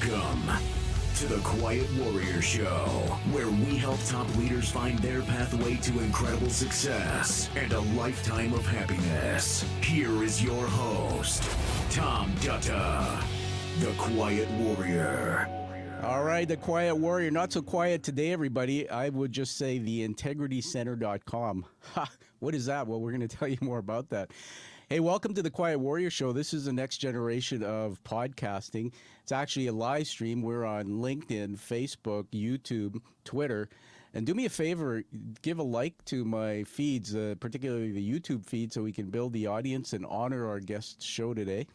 Welcome to the Quiet Warrior Show, where we help top leaders find their pathway to incredible success and a lifetime of happiness. Here is your host, Tom Dutta, the Quiet Warrior. All right, the Quiet Warrior. Not so quiet today, everybody. I would just say theintegritycenter.com. Ha! What is that? Well, we're going to tell you more about that. Hey, welcome to the Quiet Warrior Show. This is the next generation of podcasting. It's actually a live stream. We're on LinkedIn, Facebook, YouTube, Twitter. And do me a favor, give a like to my feeds, particularly the YouTube feed, so we can build the audience and honor our guest show today.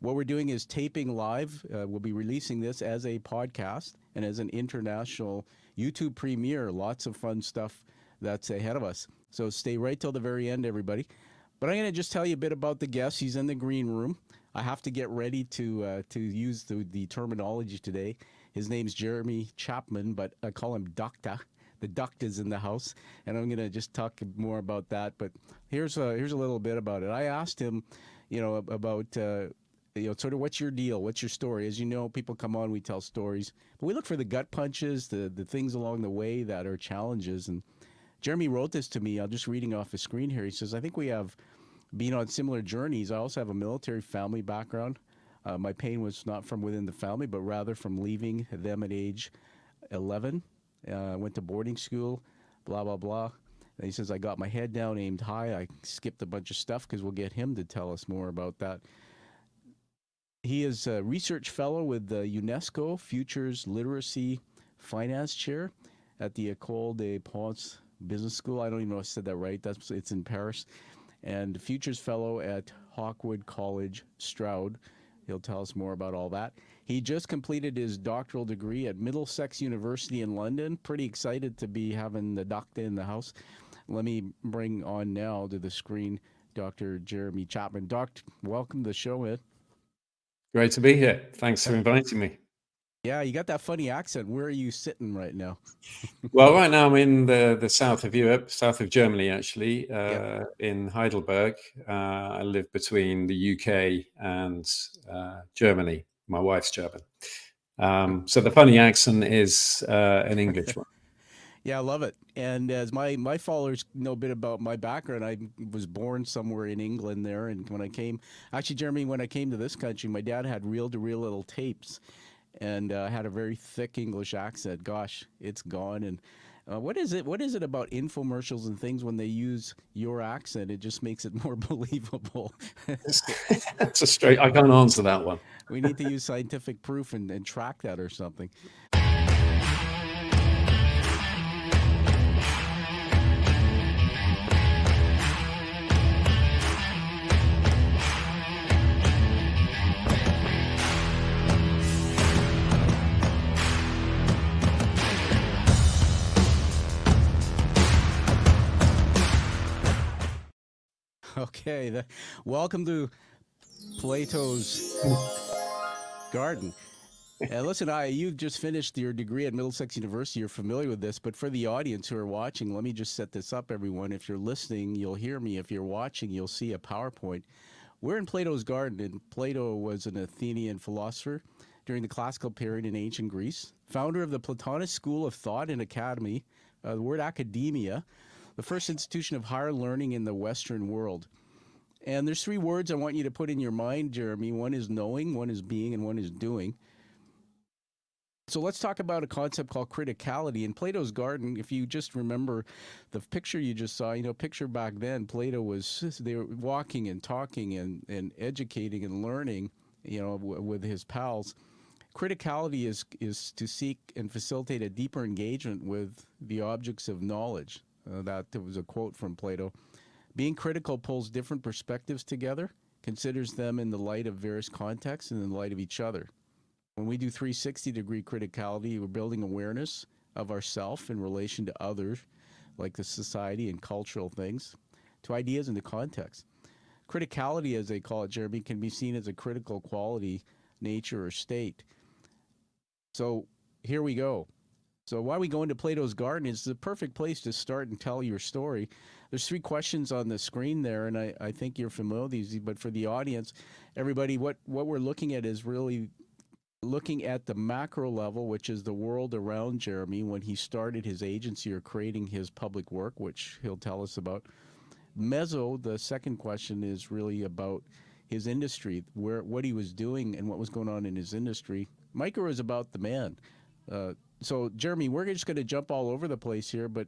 What we're doing is taping live. We'll be releasing this as a podcast and as an international YouTube premiere. Lots of fun stuff that's ahead of us. So stay right till the very end, everybody. But I'm going to just tell you a bit about the guest. He's in the green room. I have to get ready to use the terminology today. His name's Jeremy Chapman, but I call him Doctor. The doctor's in the house, and I'm going to just talk more about that. But here's a little bit about it. I asked him, about sort of what's your deal, what's your story. As you know, people come on, we tell stories, but we look for the gut punches, the things along the way that are challenges. And Jeremy wrote this to me. I'm just reading off the screen here. He says, I think we have been on similar journeys. I also have a military family background. My pain was not from within the family, but rather from leaving them at age 11. Went to boarding school, blah, blah, blah. And he says, I got my head down, aimed high. I skipped a bunch of stuff because we'll get him to tell us more about that. He is a research fellow with the UNESCO Futures Literacy Finance Chair at the École des Ponts Business School. I don't even know if I said that right. It's in Paris. And Futures Fellow at Hawkwood College, Stroud. He'll tell us more about all that. He just completed his doctoral degree at Middlesex University in London. Pretty excited to be having the doctor in the house. Let me bring on now to the screen Dr. Jeremy Chapman. Doc, welcome to the show, man. Great to be here. Thanks for inviting me. Yeah, you got that funny accent. Where are you sitting right now? Well, right now I'm in the south of Europe, south of Germany, actually, in Heidelberg. I live between the UK and Germany. My wife's German. So the funny accent is an English one. Yeah, I love it. And as my followers know a bit about my background, I was born somewhere in England there. And when I came, actually, Jeremy, when I came to this country, my dad had reel-to-reel little tapes and had a very thick English accent. Gosh, it's gone. And what is it about infomercials and things when they use your accent? It just makes it more believable. That's a straight, I can't answer that one. We need to use scientific proof and track that or something. Okay, welcome to Plato's Garden. Listen, you've just finished your degree at Middlesex University. You're familiar with this, but for the audience who are watching, let me just set this up, everyone. If you're listening, you'll hear me. If you're watching, you'll see a PowerPoint. We're in Plato's Garden, and Plato was an Athenian philosopher during the classical period in ancient Greece, founder of the Platonist school of thought and academy, the word academia, the first institution of higher learning in the Western world. And there's three words I want you to put in your mind, Jeremy. One is knowing, one is being, and one is doing. So let's talk about a concept called criticality. In Plato's Garden, if you just remember the picture you just saw, picture back then, they were walking and talking and educating and learning, with his pals. Criticality is to seek and facilitate a deeper engagement with the objects of knowledge. That was a quote from Plato. Being critical pulls different perspectives together, considers them in the light of various contexts and in the light of each other. When we do 360-degree criticality, we're building awareness of ourself in relation to others, like the society and cultural things, to ideas and to context. Criticality, as they call it, Jeremy, can be seen as a critical quality, nature, or state. So here we go. So why we go into Plato's Garden is the perfect place to start and tell your story. There's three questions on the screen there, and I think you're familiar with these, but for the audience, everybody, what we're looking at is really looking at the macro level, which is the world around Jeremy when he started his agency or creating his public work, which he'll tell us about. Mezzo, the second question is really about his industry, where what he was doing and what was going on in his industry. Micro is about the man. So, Jeremy, we're just going to jump all over the place here, but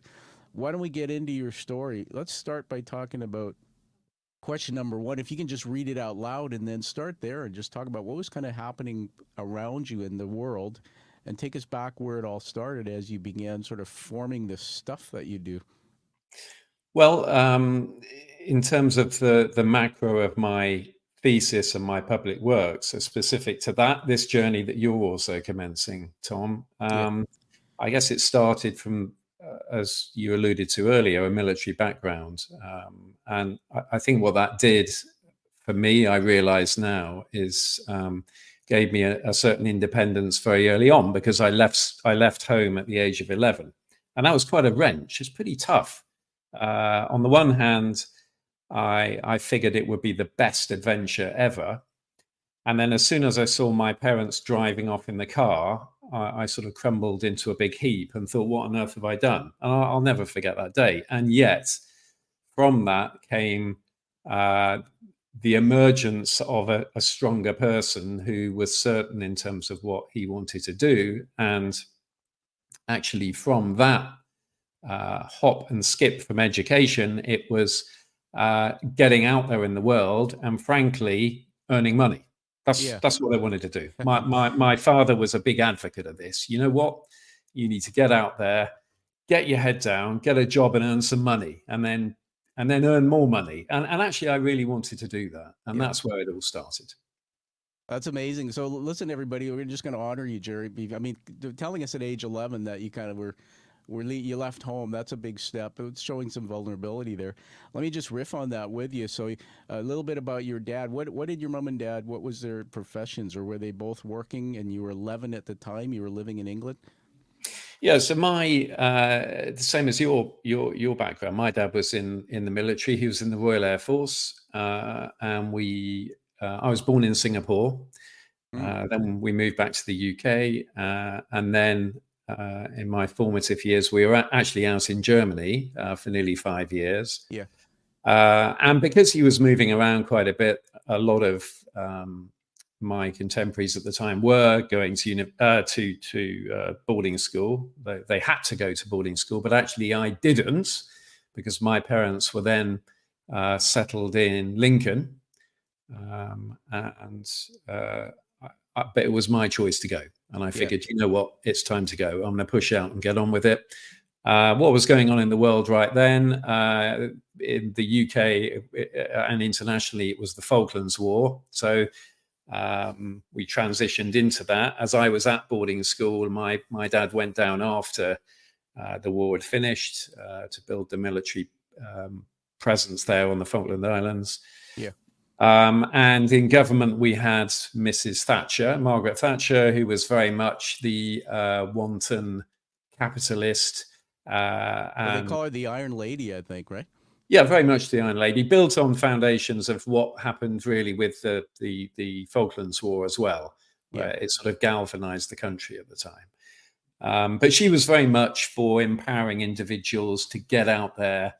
why don't we get into your story? Let's start by talking about question number one. If you can just read it out loud and then start there and just talk about what was kind of happening around you in the world and take us back where it all started as you began sort of forming the stuff that you do. Well, in terms of the macro of my thesis and my public work, so specific to that, this journey that you're also commencing, Tom, Yeah. I guess it started from, as you alluded to earlier, a military background. And I think what that did for me, I realize now, is gave me a certain independence very early on, because I left home at the age of 11. And that was quite a wrench. It's pretty tough. On the one hand, I figured it would be the best adventure ever. And then as soon as I saw my parents driving off in the car, I sort of crumbled into a big heap and thought, what on earth have I done? And I'll never forget that day. And yet, from that came the emergence of a stronger person who was certain in terms of what he wanted to do. And actually, from that hop and skip from education, it was getting out there in the world and, frankly, earning money. That's what I wanted to do. My father was a big advocate of this. You know what? You need to get out there, get your head down, get a job and earn some money, and then earn more money. And actually, I really wanted to do that. And that's where it all started. That's amazing. So listen, everybody, we're just going to honor you, Jerry. I mean, telling us at age 11 that you kind of you left home, that's a big step. It's showing some vulnerability there. Let me just riff on that with you. So a little bit about your dad. What did your mom and dad, what was their professions, or were they both working and you were 11 at the time? You were living in England? Yeah, so my the same as your background. My dad was in the military. He was in the Royal Air Force, and I was born in Singapore. Then we moved back to the UK, and then in my formative years, we were actually out in Germany for nearly 5 years. Yeah. And because he was moving around quite a bit, a lot of my contemporaries at the time were going to boarding school. They had to go to boarding school, but actually I didn't, because my parents were then settled in Lincoln, but it was my choice to go. And I figured, you know what, it's time to go. I'm going to push out and get on with it. What was going on in the world right then, in the UK and internationally, it was the Falklands War. So we transitioned into that. As I was at boarding school, my dad went down after the war had finished to build the military presence there on the Falkland Islands. Yeah. And in government, we had Mrs. Thatcher, Margaret Thatcher, who was very much the wanton capitalist. They call her the Iron Lady, I think, right? Yeah, very much the Iron Lady, built on foundations of what happened really with the Falklands War as well, where it sort of galvanized the country at the time. But she was very much for empowering individuals to get out there,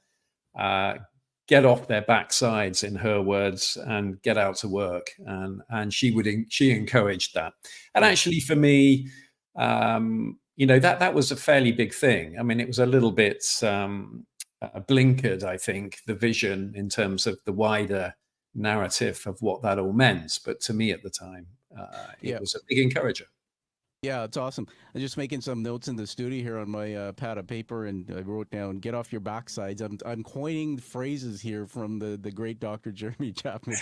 get off their backsides, in her words, and get out to work. And she encouraged that. And actually, for me, that was a fairly big thing. I mean, it was a little bit blinkered, I think, the vision in terms of the wider narrative of what that all meant. But to me at the time, it was a big encourager. Yeah, it's awesome. I'm just making some notes in the studio here on my pad of paper, and I wrote down "get off your backsides." I'm coining phrases here from the great Dr. Jeremy Chapman.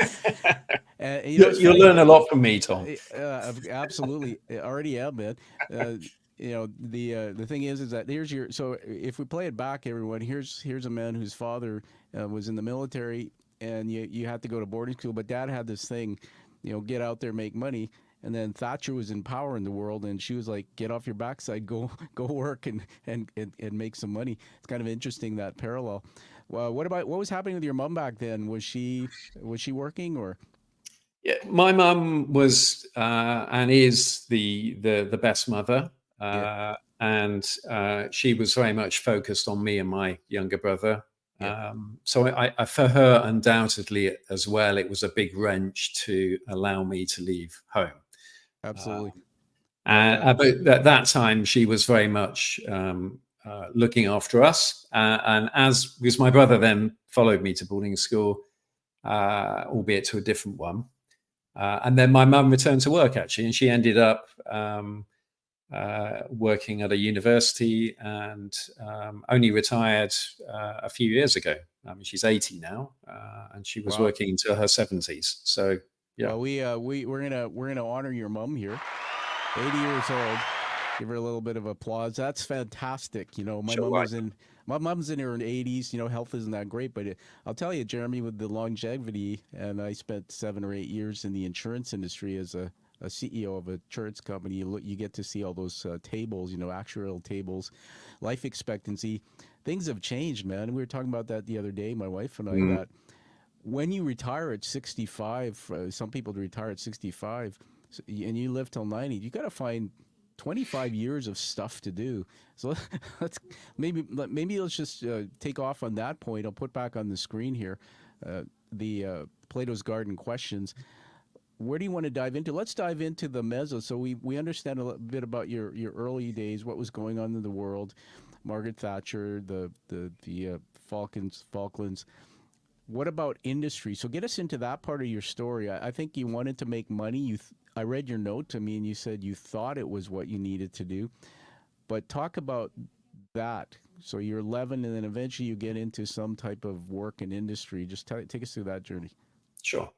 You'll learn a lot from me, Tom. Absolutely, I already am, man. The thing is that so if we play it back, everyone, here's a man whose father was in the military, and you had to go to boarding school, but dad had this thing, get out there, make money. And then Thatcher was in power in the world, and she was like, "Get off your backside, go work and make some money." It's kind of interesting, that parallel. Well, what was happening with your mom back then? Was she working or? Yeah, my mum was and is the best mother, Yeah, and she was very much focused on me and my younger brother. yeah, So for her, undoubtedly as well, it was a big wrench to allow me to leave home. absolutely. But at that time, she was very much looking after us, and as because my brother then followed me to boarding school, albeit to a different one. And then my mum returned to work actually, and she ended up working at a university and only retired a few years ago. I mean, she's 80 now, and she was Wow. working into her 70s. So yeah, Well, we're gonna honor your mom here. 80 years old. Give her a little bit of applause. That's fantastic. You know, sure, right. my mom's in her 80s. You know, health isn't that great, but I'll tell you, Jeremy, with the longevity, and I spent 7 or 8 years in the insurance industry as a CEO of a insurance company. You get to see all those tables, you know, actuarial tables, life expectancy. Things have changed, man. We were talking about that the other day, my wife and I, Mm, that when you retire at 65, some people retire at 65, and you live till 90, you got to find 25 years of stuff to do. So let's maybe let's just take off on that point. I'll put back on the screen here the Plato's Garden questions. Where do you want to dive into? Let's dive into the mezzo. So we understand a little bit about your early days, what was going on in the world, Margaret Thatcher, the Falklands. What about industry? So get us into that part of your story. I think you wanted to make money. I read your note to me, and you said you thought it was what you needed to do. But talk about that. So you're 11, and then eventually you get into some type of work in industry. Just take us through that journey. sure.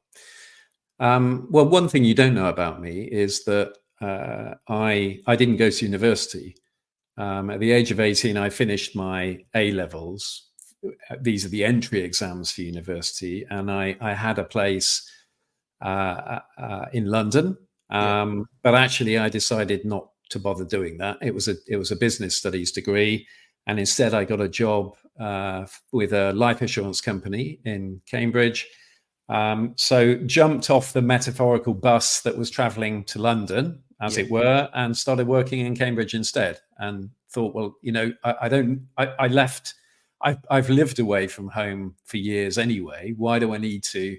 Well, one thing you don't know about me is that I didn't go to university. At the age of 18, I finished my A levels. These are the entry exams for university, and I had a place in London. Yeah, But actually, I decided not to bother doing that. It was a business studies degree, and instead, I got a job with a life assurance company in Cambridge. So jumped off the metaphorical bus that was traveling to London, as yeah, it were, and started working in Cambridge instead. And thought, well, I don't. I left. I've lived away from home for years anyway. Why do I need to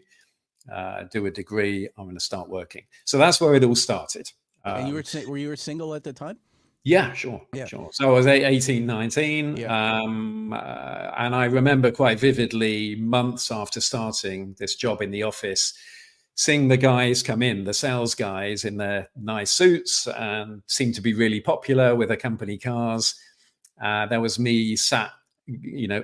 do a degree? I'm going to start working. So that's where it all started. and Um, were you single at the time? yeah, sure, Yeah, sure. So I was 18, 19, yeah, and I remember quite vividly months after starting this job in the office, seeing the guys come in, the sales guys in their nice suits and seemed to be really popular with their company cars. There was me sat,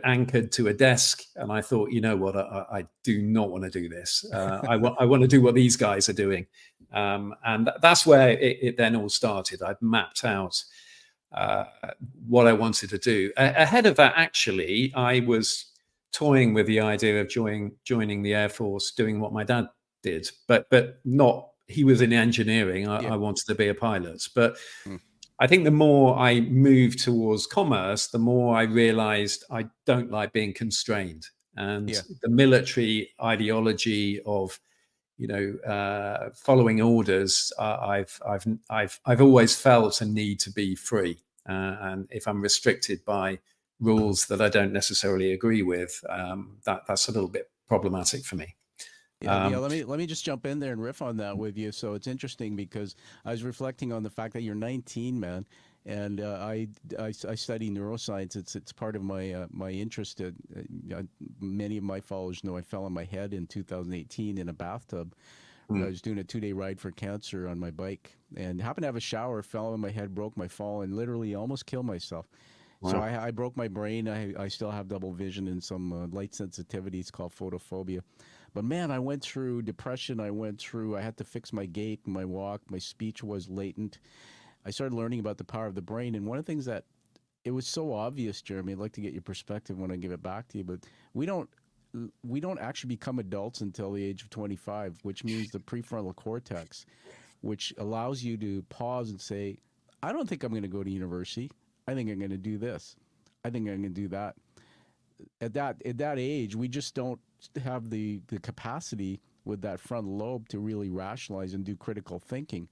anchored to a desk, and I thought, you know what, I do not want to do this. I want to do what these guys are doing. And that's where it then all started. I'd mapped out uh, what I wanted to do. Ahead of that, actually, I was toying with the idea of joining the Air Force, doing what my dad did, but not. He was in engineering. yeah, I wanted to be a pilot, but mm, I think the more I moved towards commerce, the more I realized I don't like being constrained. And yeah. the military ideology of following orders. I've always felt a need to be free, and if I'm restricted by rules that I don't necessarily agree with, that's a little bit problematic for me. Yeah. Um, Let me just jump in there and riff on that with you. So it's interesting because I was reflecting on the fact that you're 19, man, and I study neuroscience. It's part of my interest. Many of my followers know I fell on my head in 2018 in a bathtub. I mm, was doing a 2-day ride for cancer on my bike, and happened to have a shower. Fell on my head, broke my fall, and literally almost killed myself. So wow. I broke my brain. I still have double vision and some light sensitivity. It's called photophobia. But man, I went through depression. I had to fix my gait, my walk. My speech was latent. I started learning about the power of the brain. And one of the things that it was so obvious, Jeremy, I'd like to get your perspective when I give it back to you, but we don't we don't actually become adults until the age of 25, which means the prefrontal cortex, which allows you to pause and say, I don't think I'm going to go to university. I think I'm going to do this. I think I'm going to do that. At that age, we just don't have the capacity. with that frontal lobe to really rationalize and do critical thinking.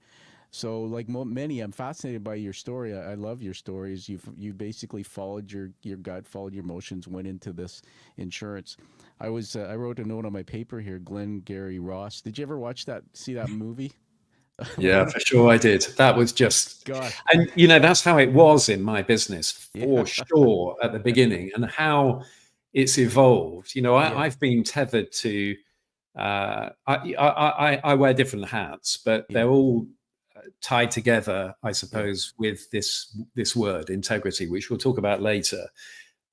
So, like many, I'm fascinated by your story. I love your stories. You basically followed your gut, followed your emotions, went into this insurance. I wrote a note on my paper here. Glenn Gary Ross. Did you ever see that movie? Yeah, for sure I did. That was just, God. and that's how it was in my business Yeah. for sure at the beginning, and how it's evolved. Yeah. I've been tethered to. I wear different hats, but Yeah. they're all tied together, I Yeah. suppose, with this word integrity, which we'll talk about later.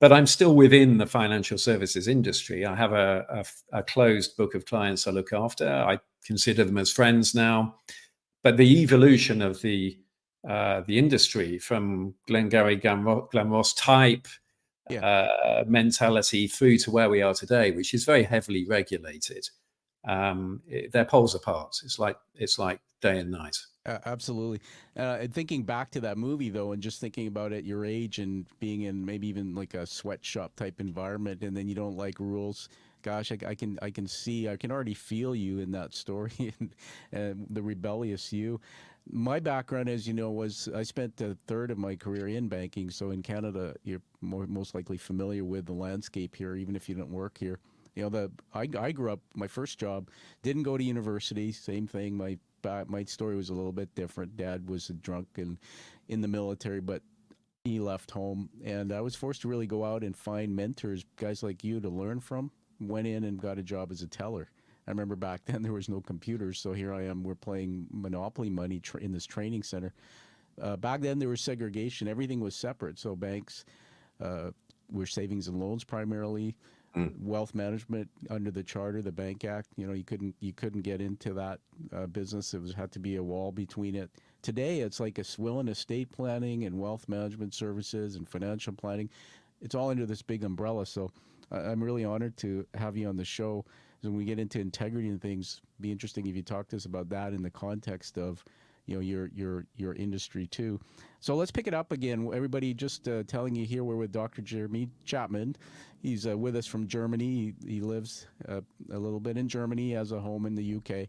But I'm still within the financial services industry. I have a closed book of clients I look after. I consider them as friends now. But the evolution of the industry from Glengarry Glen Ross type Yeah. mentality through to where we are today, which is very heavily regulated, they're poles apart. It's like day and night. Absolutely. And thinking back to that movie, though, and just thinking about at your age and being in maybe even like a sweatshop type environment, and then you don't like rules. Gosh, I can see, I can already feel you in that story and the rebellious you. My background, as you know, was I spent a third of my career in banking. So in Canada, you're most likely familiar with the landscape here, even if you don't work here. I grew up. My first job didn't go to university. Same thing. My story was a little bit different. Dad was a drunk and in the military, but he left home, and I was forced to really go out and find mentors, guys like you, to learn from. Went in and got a job as a teller. I remember back then there was no computers, so here I am. We're playing Monopoly money in this training center. Back then there was segregation. Everything was separate. So banks were savings and loans primarily. Wealth management under the charter, the Bank Act. You couldn't get into that business. Had to be a wall between it. Today, it's like a will and estate planning and wealth management services and financial planning. It's all under this big umbrella. So I'm really honored to have you on the show. When we get into integrity and things, be interesting if you talk to us about that in the context of your industry too. So let's pick it up again. Everybody, just telling you here, we're with Dr. Jeremy Chapman. He's with us from Germany. He lives a little bit in Germany, has a home in the UK.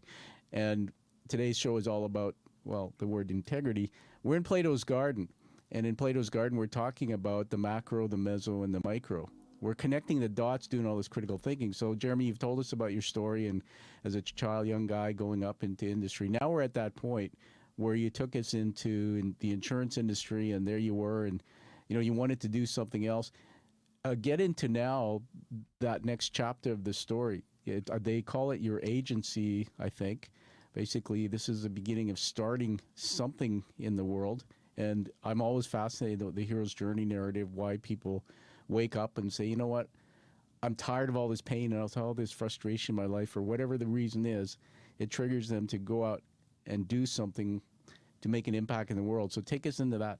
And today's show is all about, well, the word integrity. We're in Plato's Garden. And in Plato's Garden, we're talking about the macro, the meso, and the micro. We're connecting the dots, doing all this critical thinking. So, Jeremy, you've told us about your story and as a child, young guy going up into industry. Now we're at that point where you took us into the insurance industry, and there you were, and you wanted to do something else. Get into now that next chapter of the story. They call it your agency, I think. Basically, this is the beginning of starting something in the world, and I'm always fascinated with the hero's journey narrative, why people wake up and say, you know what, I'm tired of all this pain and all this frustration in my life, or whatever the reason is. It triggers them to go out and do something to make an impact in the world. So take us into that.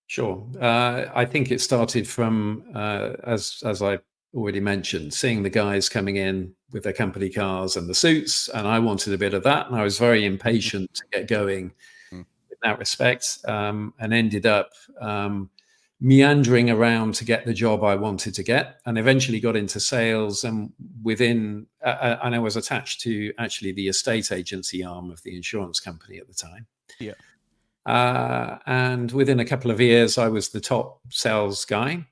Sure. I think it started from, as I already mentioned, seeing the guys coming in with their company cars and the suits, and I wanted a bit of that, and I was very impatient to get going in that respect, and ended up meandering around to get the job I wanted to get, and eventually got into sales, and and I was attached to actually the estate agency arm of the insurance company at the time. Yeah. And within a couple of years, I was the top sales guy.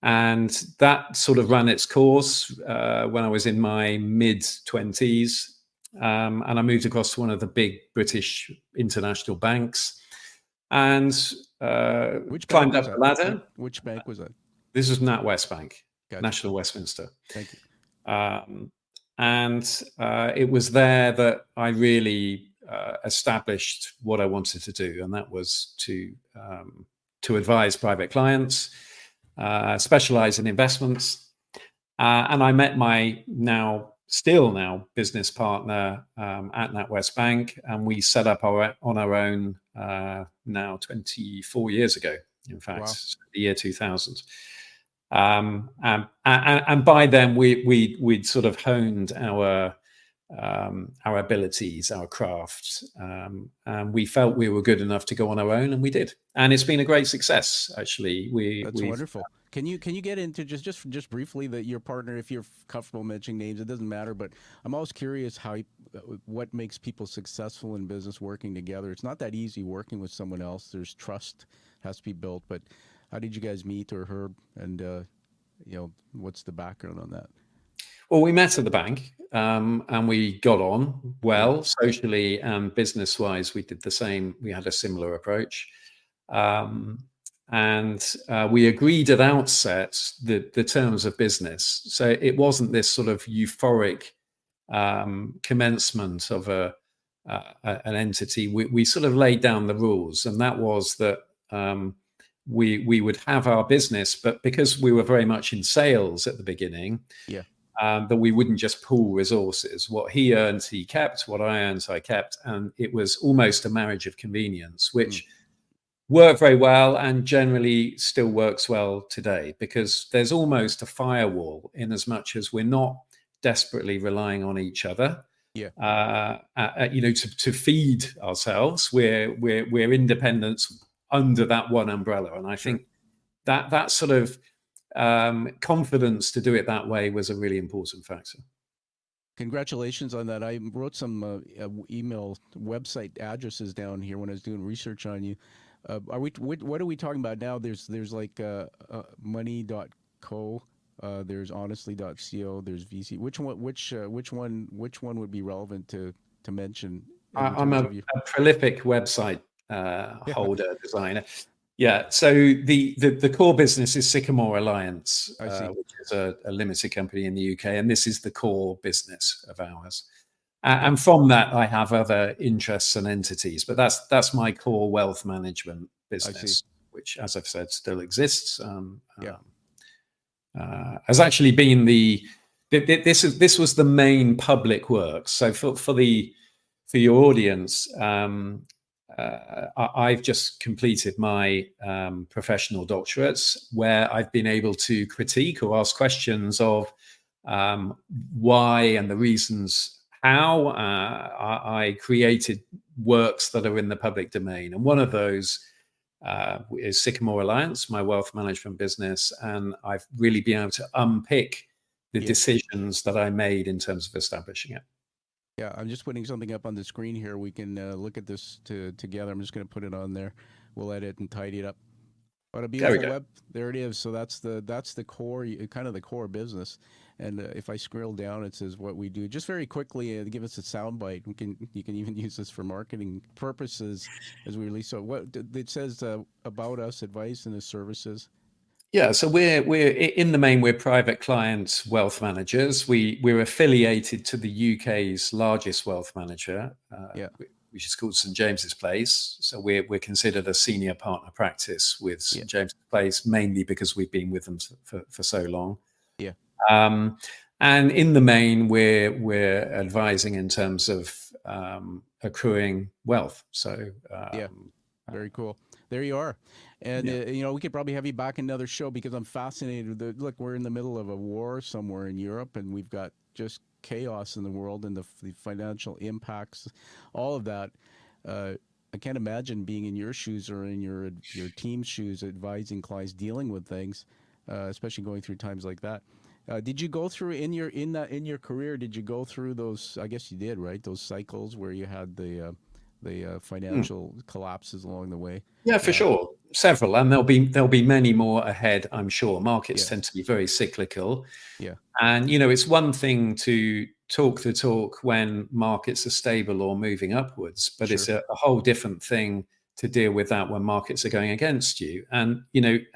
And that sort of ran its course when I was in my mid-20s. And I moved across to one of the big British international banks and climbed up the ladder. Which bank was that? This was NatWest Bank, Gotcha. National Westminster. Thank you. And it was there that I really established what I wanted to do, and that was to advise private clients, specialize in investments, and I met my still business partner at NatWest Bank, and we set up on our own now 24 years ago. In fact, wow. The year 2000. And by then we'd sort of honed our our abilities, our crafts, and we felt we were good enough to go on our own, and we did. And it's been a great success, actually. That's We've wonderful. Can you get into just briefly that your partner, if you're comfortable mentioning names, it doesn't matter. But I'm always curious what makes people successful in business working together. It's not that easy working with someone else. There's trust has to be built. But how did you guys meet, or Herb, and what's the background on that? Well, we met at the bank, and we got on well socially and business-wise. We did the same. We had a similar approach, and we agreed at outset the terms of business. So it wasn't this sort of euphoric commencement of an entity. We sort of laid down the rules, and that was that we would have our business, but because we were very much in sales at the beginning. Yeah. That we wouldn't just pool resources. What he earned, he kept. What I earned, I kept. And it was almost a marriage of convenience, which worked very well and generally still works well today, because there's almost a firewall in as much as we're not desperately relying on each other. Yeah. To feed ourselves. We're independent under that one umbrella. And I think that sort of confidence to do it that way was a really important factor. Congratulations on that. I wrote some email website addresses down here when I was doing research on you. What are we talking about now? There's like money.co, there's honestly.co, there's VC. Which one would be relevant to mention? I'm a prolific website holder, designer. Yeah, so the core business is Sycamore Alliance, which is a limited company in the UK, and this is the core business of ours. And from that, I have other interests and entities, but that's my core wealth management business, which, as I've said, still exists. Has actually been this was the main public work. So for your audience. I've just completed my professional doctorates, where I've been able to critique or ask questions of why and the reasons how I created works that are in the public domain. And one of those is Sycamore Alliance, my wealth management business. And I've really been able to unpick the decisions that I made in terms of establishing it. Yeah, I'm just putting something up on the screen here. We can look at this together. I'm just going to put it on there. We'll edit and tidy it up. What a beautiful web. There it is. So that's the core, kind of the core business. And if I scroll down, it says what we do. Just very quickly, give us a soundbite. You can even use this for marketing purposes as we release. So what it says about us, advice, and the services. Yeah, so we're in the main, we're private client wealth managers. We're affiliated to the UK's largest wealth manager, which is called St James's Place. So we're considered a senior partner practice with St James's Place, mainly because we've been with them for so long. Yeah. And in the main, we're advising in terms of accruing wealth. So very cool. There you are. And, we could probably have you back in another show, because I'm fascinated. Look, we're in the middle of a war somewhere in Europe, and we've got just chaos in the world and the financial impacts, all of that. I can't imagine being in your shoes or in your team's shoes, advising clients, dealing with things, especially going through times like that. Did you go through in your career? Did you go through those? I guess you did, right? Those cycles where you had the financial collapses along the way. Yeah, for sure. Several, and there'll be many more ahead, I'm sure. Markets tend to be very cyclical. Yeah. And it's one thing to talk the talk when markets are stable or moving upwards, but it's a whole different thing to deal with that when markets are going against you. And you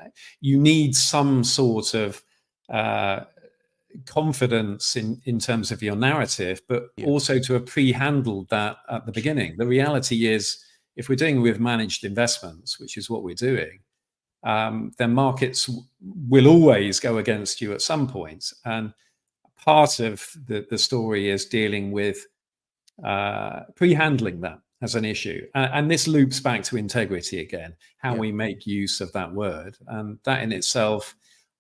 need some sort of confidence in terms of your narrative, but also to have pre-handled that at the beginning. The reality is, if we're dealing with managed investments, which is what we're doing, then markets will always go against you at some point. And part of the story is dealing with pre-handling that as an issue. And this loops back to integrity again, how we make use of that word. And that in itself,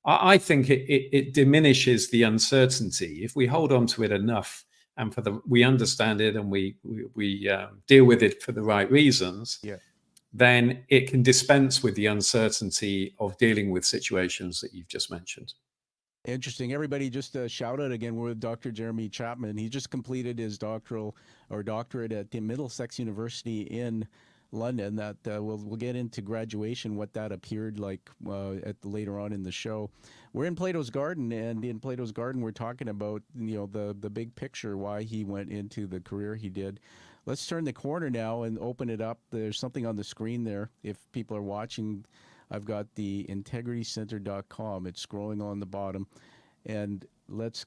I think it diminishes the uncertainty. If we hold on to it enough and we understand it, and we deal with it for the right reasons, Yeah. then it can dispense with the uncertainty of dealing with situations that you've just mentioned. Interesting. Everybody, just a shout out again. We're with Dr. Jeremy Chapman. He just completed his doctorate at the Middlesex University in London. That we'll get into graduation, what that appeared like later on in the show. We're in Plato's Garden, and in Plato's Garden, we're talking about the big picture, why he went into the career he did. Let's turn the corner now and open it up. There's something on the screen there. If people are watching, I've got the integritycenter.com. It's scrolling on the bottom. And let's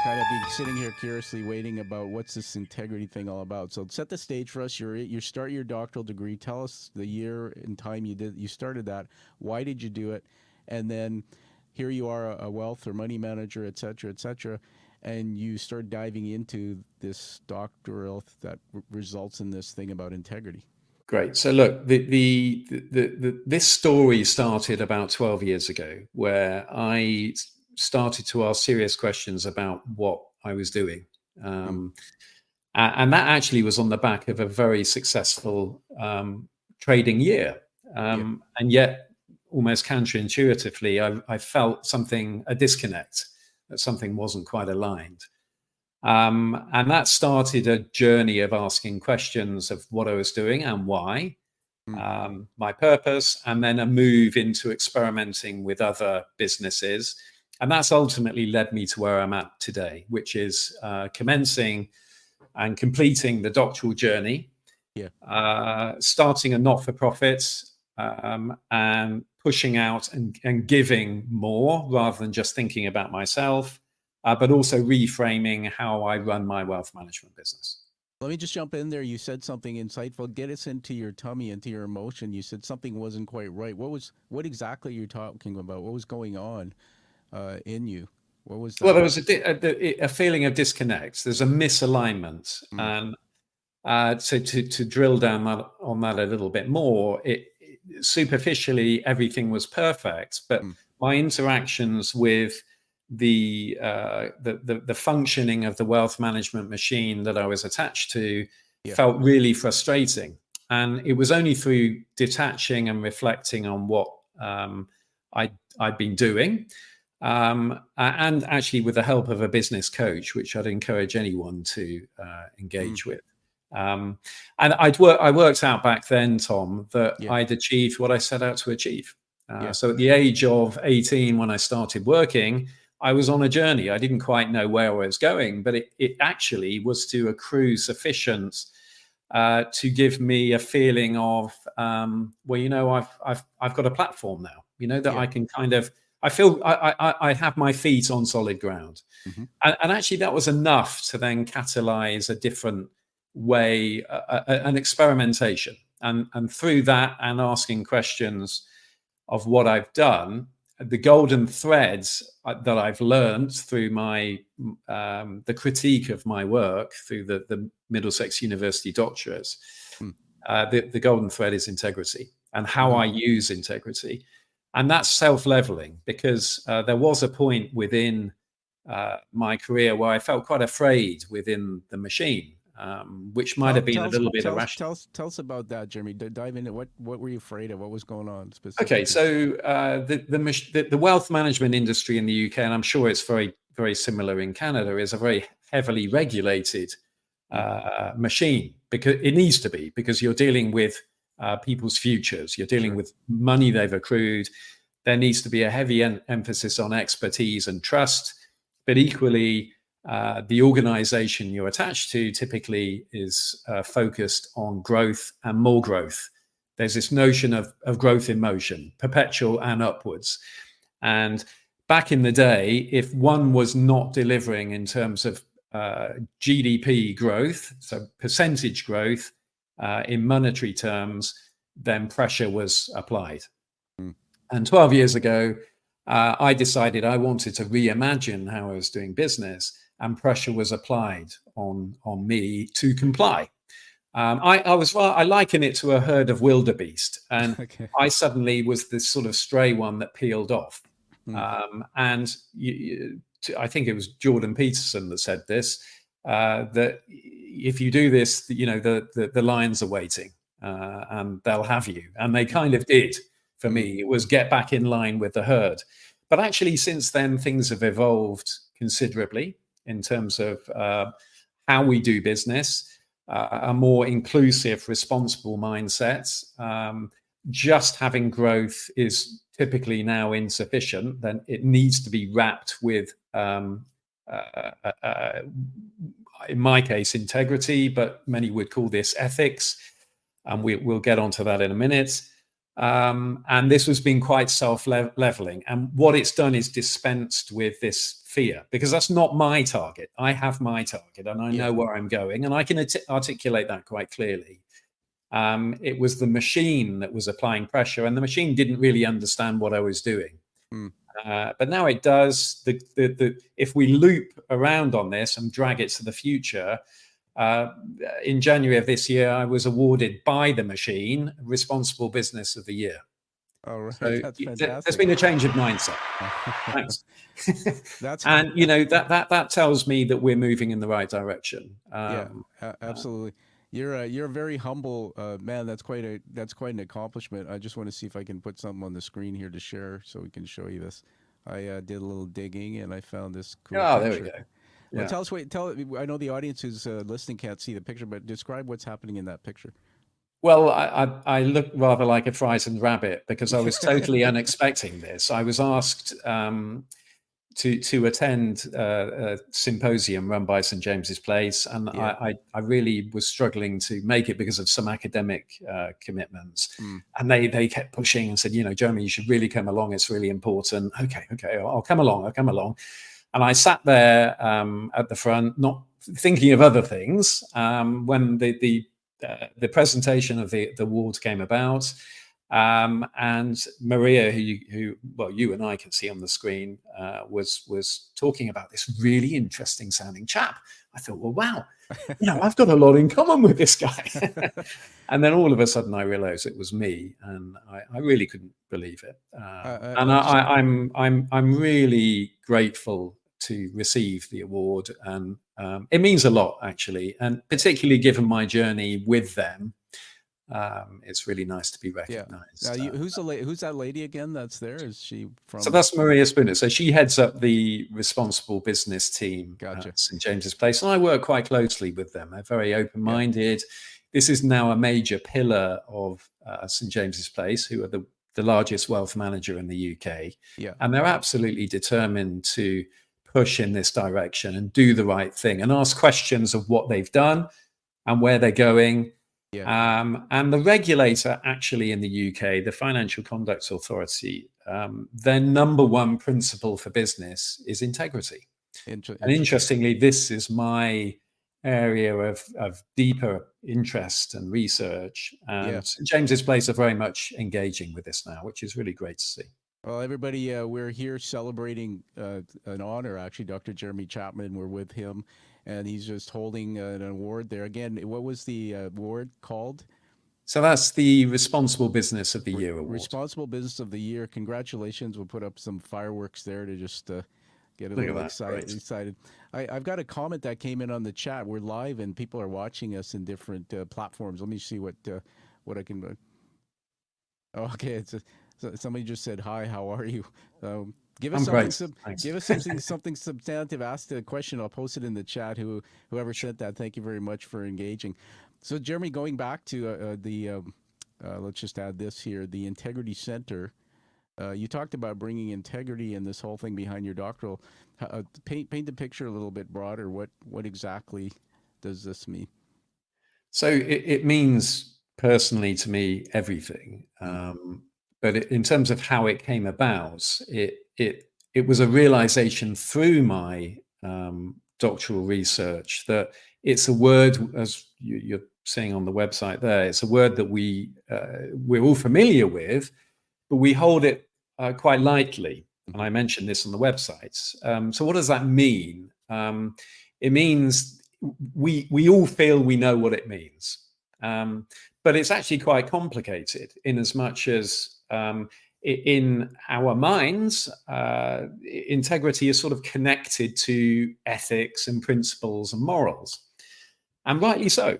kind of be sitting here curiously waiting about what's this integrity thing all about. So set the stage for us. You start your doctoral degree. Tell us the year and time you started that. Why did you do it? And then here you are, a wealth or money manager, et cetera, and you start diving into this doctoral that results in this thing about integrity. Great. So look, this story started about 12 years ago, where I started to ask serious questions about what I was doing. And that actually was on the back of a very successful trading year. And yet, almost counterintuitively, I felt a disconnect, that something wasn't quite aligned. And that started a journey of asking questions of what I was doing and why, my purpose, and then a move into experimenting with other businesses. And that's ultimately led me to where I'm at today, which is commencing and completing the doctoral journey, starting a not-for-profit, and pushing out and giving more rather than just thinking about myself. But also reframing how I run my wealth management business. Let me just jump in there. You said something insightful. Get us into your tummy, into your emotion. You said something wasn't quite right. What exactly are you talking about? What was going on in you? What was that? Well, there was a feeling of disconnect. There's a misalignment. And so to drill down on that a little bit more, superficially, everything was perfect. But my interactions with the functioning of the wealth management machine that I was attached to felt really frustrating. And it was only through detaching and reflecting on what I'd been doing, and actually with the help of a business coach, which I'd encourage anyone to engage with. And I worked out back then, Tom, that I'd achieved what I set out to achieve. So at the age of 18, when I started working, I was on a journey. I didn't quite know where I was going, but it actually was to accrue sufficient to give me a feeling of, I've got a platform now, that I can kind of, I feel I have my feet on solid ground. And actually that was enough to then catalyze a different way, an experimentation. And through that and asking questions of what I've done, the golden threads that I've learned through the critique of my work through the Middlesex University doctorates, the golden thread is integrity and how I use integrity. And that's self-leveling, because there was a point within my career where I felt quite afraid within the machine, which might have been a little bit irrational. Tell us about that, Jeremy. Dive into what were you afraid of? What was going on specifically? Okay, so the wealth management industry in the UK, and I'm sure it's very, very similar in Canada, is a very heavily regulated machine, because it needs to be, because you're dealing with people's futures. You're dealing with money they've accrued. There needs to be a heavy emphasis on expertise and trust, but equally, the organization you're attached to typically is focused on growth and more growth. There's this notion of growth in motion, perpetual and upwards. And back in the day, if one was not delivering in terms of GDP growth, so percentage growth in monetary terms, then pressure was applied. And 12 years ago, I decided I wanted to reimagine how I was doing business, and pressure was applied on me to comply. I liken it to a herd of wildebeest, and I suddenly was this sort of stray one that peeled off. And I think it was Jordan Peterson that said this, that if you do this, the lions are waiting, and they'll have you. And they kind of did for me. It was get back in line with the herd. But actually, since then, things have evolved considerably in terms of how we do business, a more inclusive, responsible mindset. Just having growth is typically now insufficient. Then it needs to be wrapped with, in my case, integrity, but many would call this ethics. And we'll get onto that in a minute. And this has been quite self-leveling. And what it's done is dispensed with this fear, because that's not my target. I have my target and I know where I'm going, and I can articulate that quite clearly. It was the machine that was applying pressure, and the machine didn't really understand what I was doing. But now it does. If we loop around on this and drag it to the future, in January of this year, I was awarded by the machine Responsible Business of the Year. Oh, right. So That's fantastic. there's been a change of mindset. Thanks. That's And that tells me that we're moving in the right direction. Absolutely. You're a very humble man. That's quite an accomplishment. I just want to see if I can put something on the screen here to share so we can show you this. I did a little digging and I found this cool picture. There we go. Well, I know the audience who's listening can't see the picture, but describe what's happening in that picture. Well, I look rather like a frightened rabbit because I was totally unexpecting this. I was asked to attend a symposium run by St. James's Place, and I really was struggling to make it because of some academic commitments. And they kept pushing and said, Jeremy, you should really come along. It's really important. Okay, I'll come along. And I sat there at the front, not thinking of other things, when the presentation of the award came about. And Maria, who you and I can see on the screen, was talking about this really interesting sounding chap. I thought, well, wow, I've got a lot in common with this guy. And then all of a sudden I realized it was me, and I really couldn't believe it. I'm really grateful to receive the award, and it means a lot, actually, and particularly given my journey with them. It's really nice to be recognized. Now, who's that lady again that's there? Is she from? So that's Maria Spooner. So she heads up the responsible business team Gotcha. at St. James's Place. And I work quite closely with them. They're very open-minded. This is now a major pillar of St. James's Place, who are the largest wealth manager in the UK. And they're absolutely determined to push in this direction and do the right thing and ask questions of what they've done and where they're going. And the regulator actually in the UK, the Financial Conduct Authority, their number one principle for business is integrity. And interestingly, this is my area of deeper interest and research. And St. James's Place are very much engaging with this now, which is really great to see. Well, everybody, we're here celebrating an honor, actually. Dr. Jeremy Chapman, we're with him, and he's just holding an award there. Again, what was the award called? So that's the Responsible Business of the Year award. Responsible Business of the Year. Congratulations. We'll put up some fireworks there to just get a little excited. I've got a comment that came in on the chat. We're live, and people are watching us in different platforms. Let me see what I can... Okay, somebody just said, hi, how are you? Give us something substantive. Ask the question. I'll post it in the chat. Whoever sent that, thank you very much for engaging. So, Jeremy, going back to let's just add this here, the Integrity Center. You talked about bringing integrity and this whole thing behind your doctoral. Paint the picture a little bit broader. What exactly does this mean? So it means personally to me everything. But in terms of how it came about, it was a realization through my doctoral research that it's a word, as you're seeing on the website there, it's a word that we're all familiar with, but we hold it quite lightly. And I mentioned this on the websites. So what does that mean? It means we all feel we know what it means. But it's actually quite complicated in as much as in our minds, integrity is sort of connected to ethics and principles and morals, and rightly so.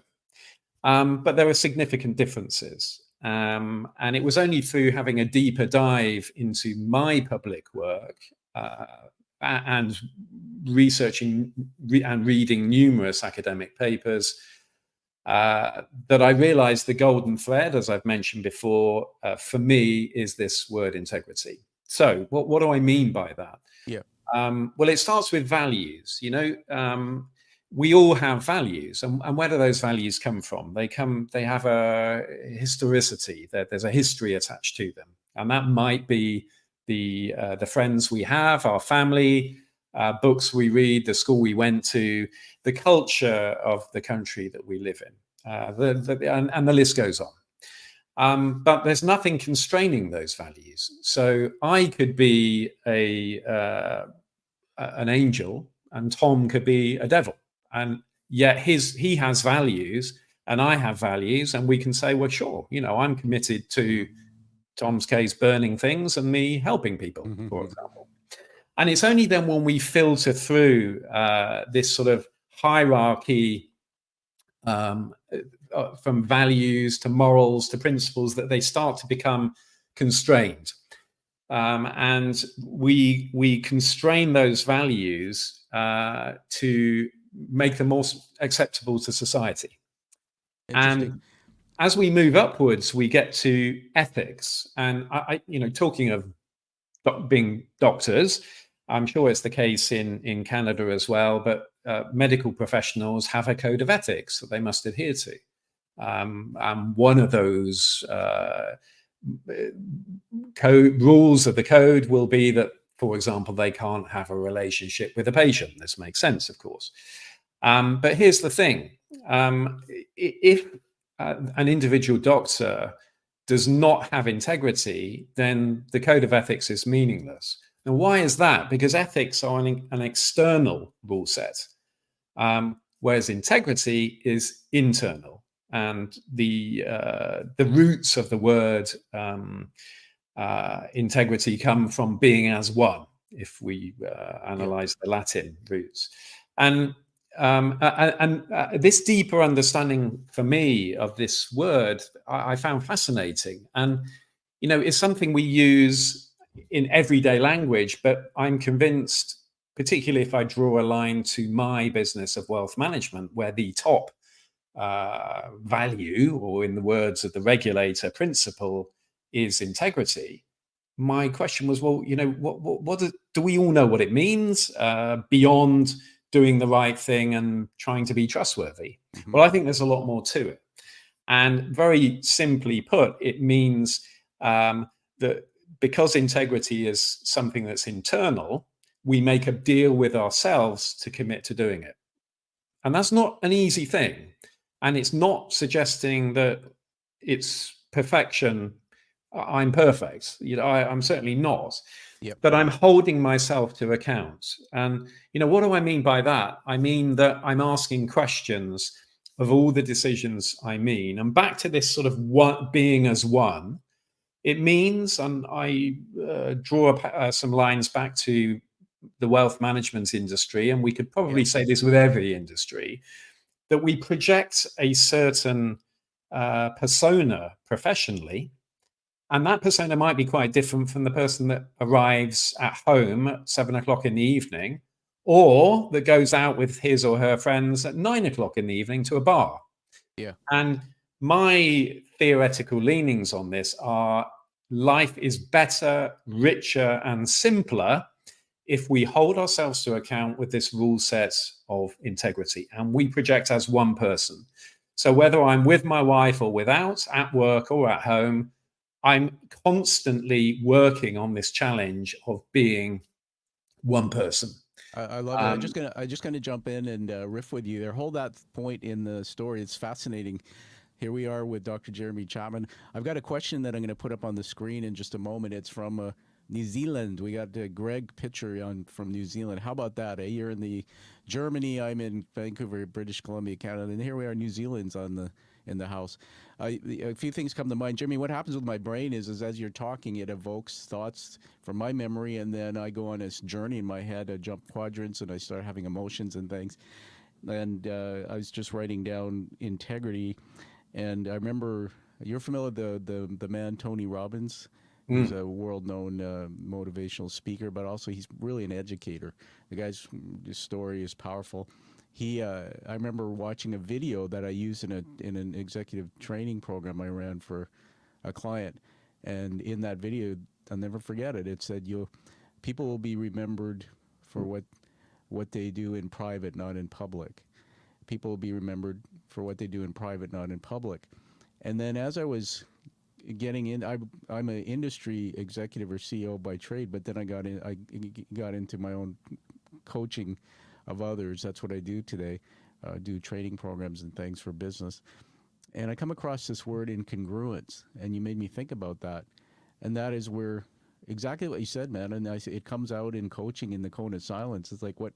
But there are significant differences. And it was only through having a deeper dive into my public work and researching and reading numerous academic papers that I realized the golden thread, as I've mentioned before, for me is this word integrity. So what do I mean by that? Yeah. Well, it starts with values. We all have values, and where do those values come from? They have a historicity. There's a history attached to them, and that might be the friends we have, our family, books we read, the school we went to, the culture of the country that we live in, and the list goes on. But there's nothing constraining those values. So I could be an angel, and Tom could be a devil, and yet he has values and I have values, and we can say, well, sure, I'm committed to Tom's case burning things and me helping people, for example. And it's only then when we filter through this sort of hierarchy from values to morals to principles that they start to become constrained. And we constrain those values to make them more acceptable to society. And as we move upwards, we get to ethics. And I talking of being doctors, I'm sure it's the case in Canada as well, but medical professionals have a code of ethics that they must adhere to. And one of those rules of the code will be that, for example, they can't have a relationship with a patient. This makes sense, of course. But here's the thing. If an individual doctor does not have integrity, then the code of ethics is meaningless. Now, why is that? Because ethics are an external rule set, whereas integrity is internal. And the roots of the word integrity come from being as one, if we analyze the Latin roots. And this deeper understanding for me of this word, I found fascinating. And, it's something we use in everyday language, but I'm convinced, particularly if I draw a line to my business of wealth management, where the top value, or in the words of the regulator, principle is integrity. My question was, well, what do we all know what it means beyond doing the right thing and trying to be trustworthy? Well, I think there's a lot more to it. And very simply put, it means that because integrity is something that's internal, we make a deal with ourselves to commit to doing it. And that's not an easy thing. And it's not suggesting that it's perfection. I'm perfect. I'm certainly not. Yep. But I'm holding myself to account. And, what do I mean by that? I mean that I'm asking questions of all the decisions I mean. And back to this sort of being as one, it means, and I draw some lines back to the wealth management industry, and we could probably say this with every industry, that we project a certain persona professionally, and that persona might be quite different from the person that arrives at home at 7 o'clock in the evening, or that goes out with his or her friends at 9 o'clock in the evening to a bar. Yeah. And my theoretical leanings on this are life is better, richer, and simpler if we hold ourselves to account with this rule set of integrity and we project as one person. So whether I'm with my wife or without, at work or at home, I'm constantly working on this challenge of being one person. I love it. I'm just gonna jump in and riff with you there. Hold that point in the story. It's fascinating. Here we are with Dr. Jeremy Chapman. I've got a question that I'm going to put up on the screen in just a moment. It's from New Zealand. We got Greg Pitcher from New Zealand. How about that? You're in Germany. I'm in Vancouver, British Columbia, Canada, and here we are, New Zealand's in in the house. A few things come to mind. Jimmy, what happens with my brain is as you're talking, it evokes thoughts from my memory, and then I go on this journey in my head. I jump quadrants, and I start having emotions and things. And I was just writing down integrity, and I remember, you're familiar with the man Tony Robbins. He's a world-known motivational speaker, but also he's really an educator. The guy's story is powerful. I remember watching a video that I used in an executive training program I ran for a client, and in that video, I'll never forget it. It said, people will be remembered for what they do in private, not in public. People will be remembered for what they do in private, not in public. And then as I was getting in, I'm an industry executive or CEO by trade, but then I got into my own coaching of others. That's what I do today. Do training programs and things for business. And I come across this word incongruence, and you made me think about that. And that is where exactly what you said, man. And it comes out in coaching in the cone of silence. It's like what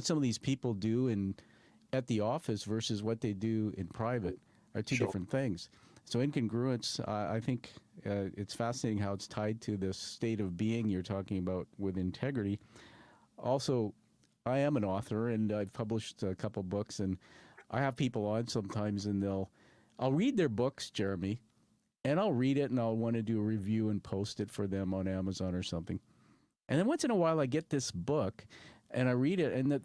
some of these people do at the office versus what they do in private are two different things. So incongruence, I think it's fascinating how it's tied to this state of being you're talking about with integrity. Also, I am an author, and I've published a couple books, and I have people on sometimes, and I'll read their books, Jeremy, and I'll read it, and I'll want to do a review and post it for them on Amazon or something. And then once in a while, I get this book, and I read it, and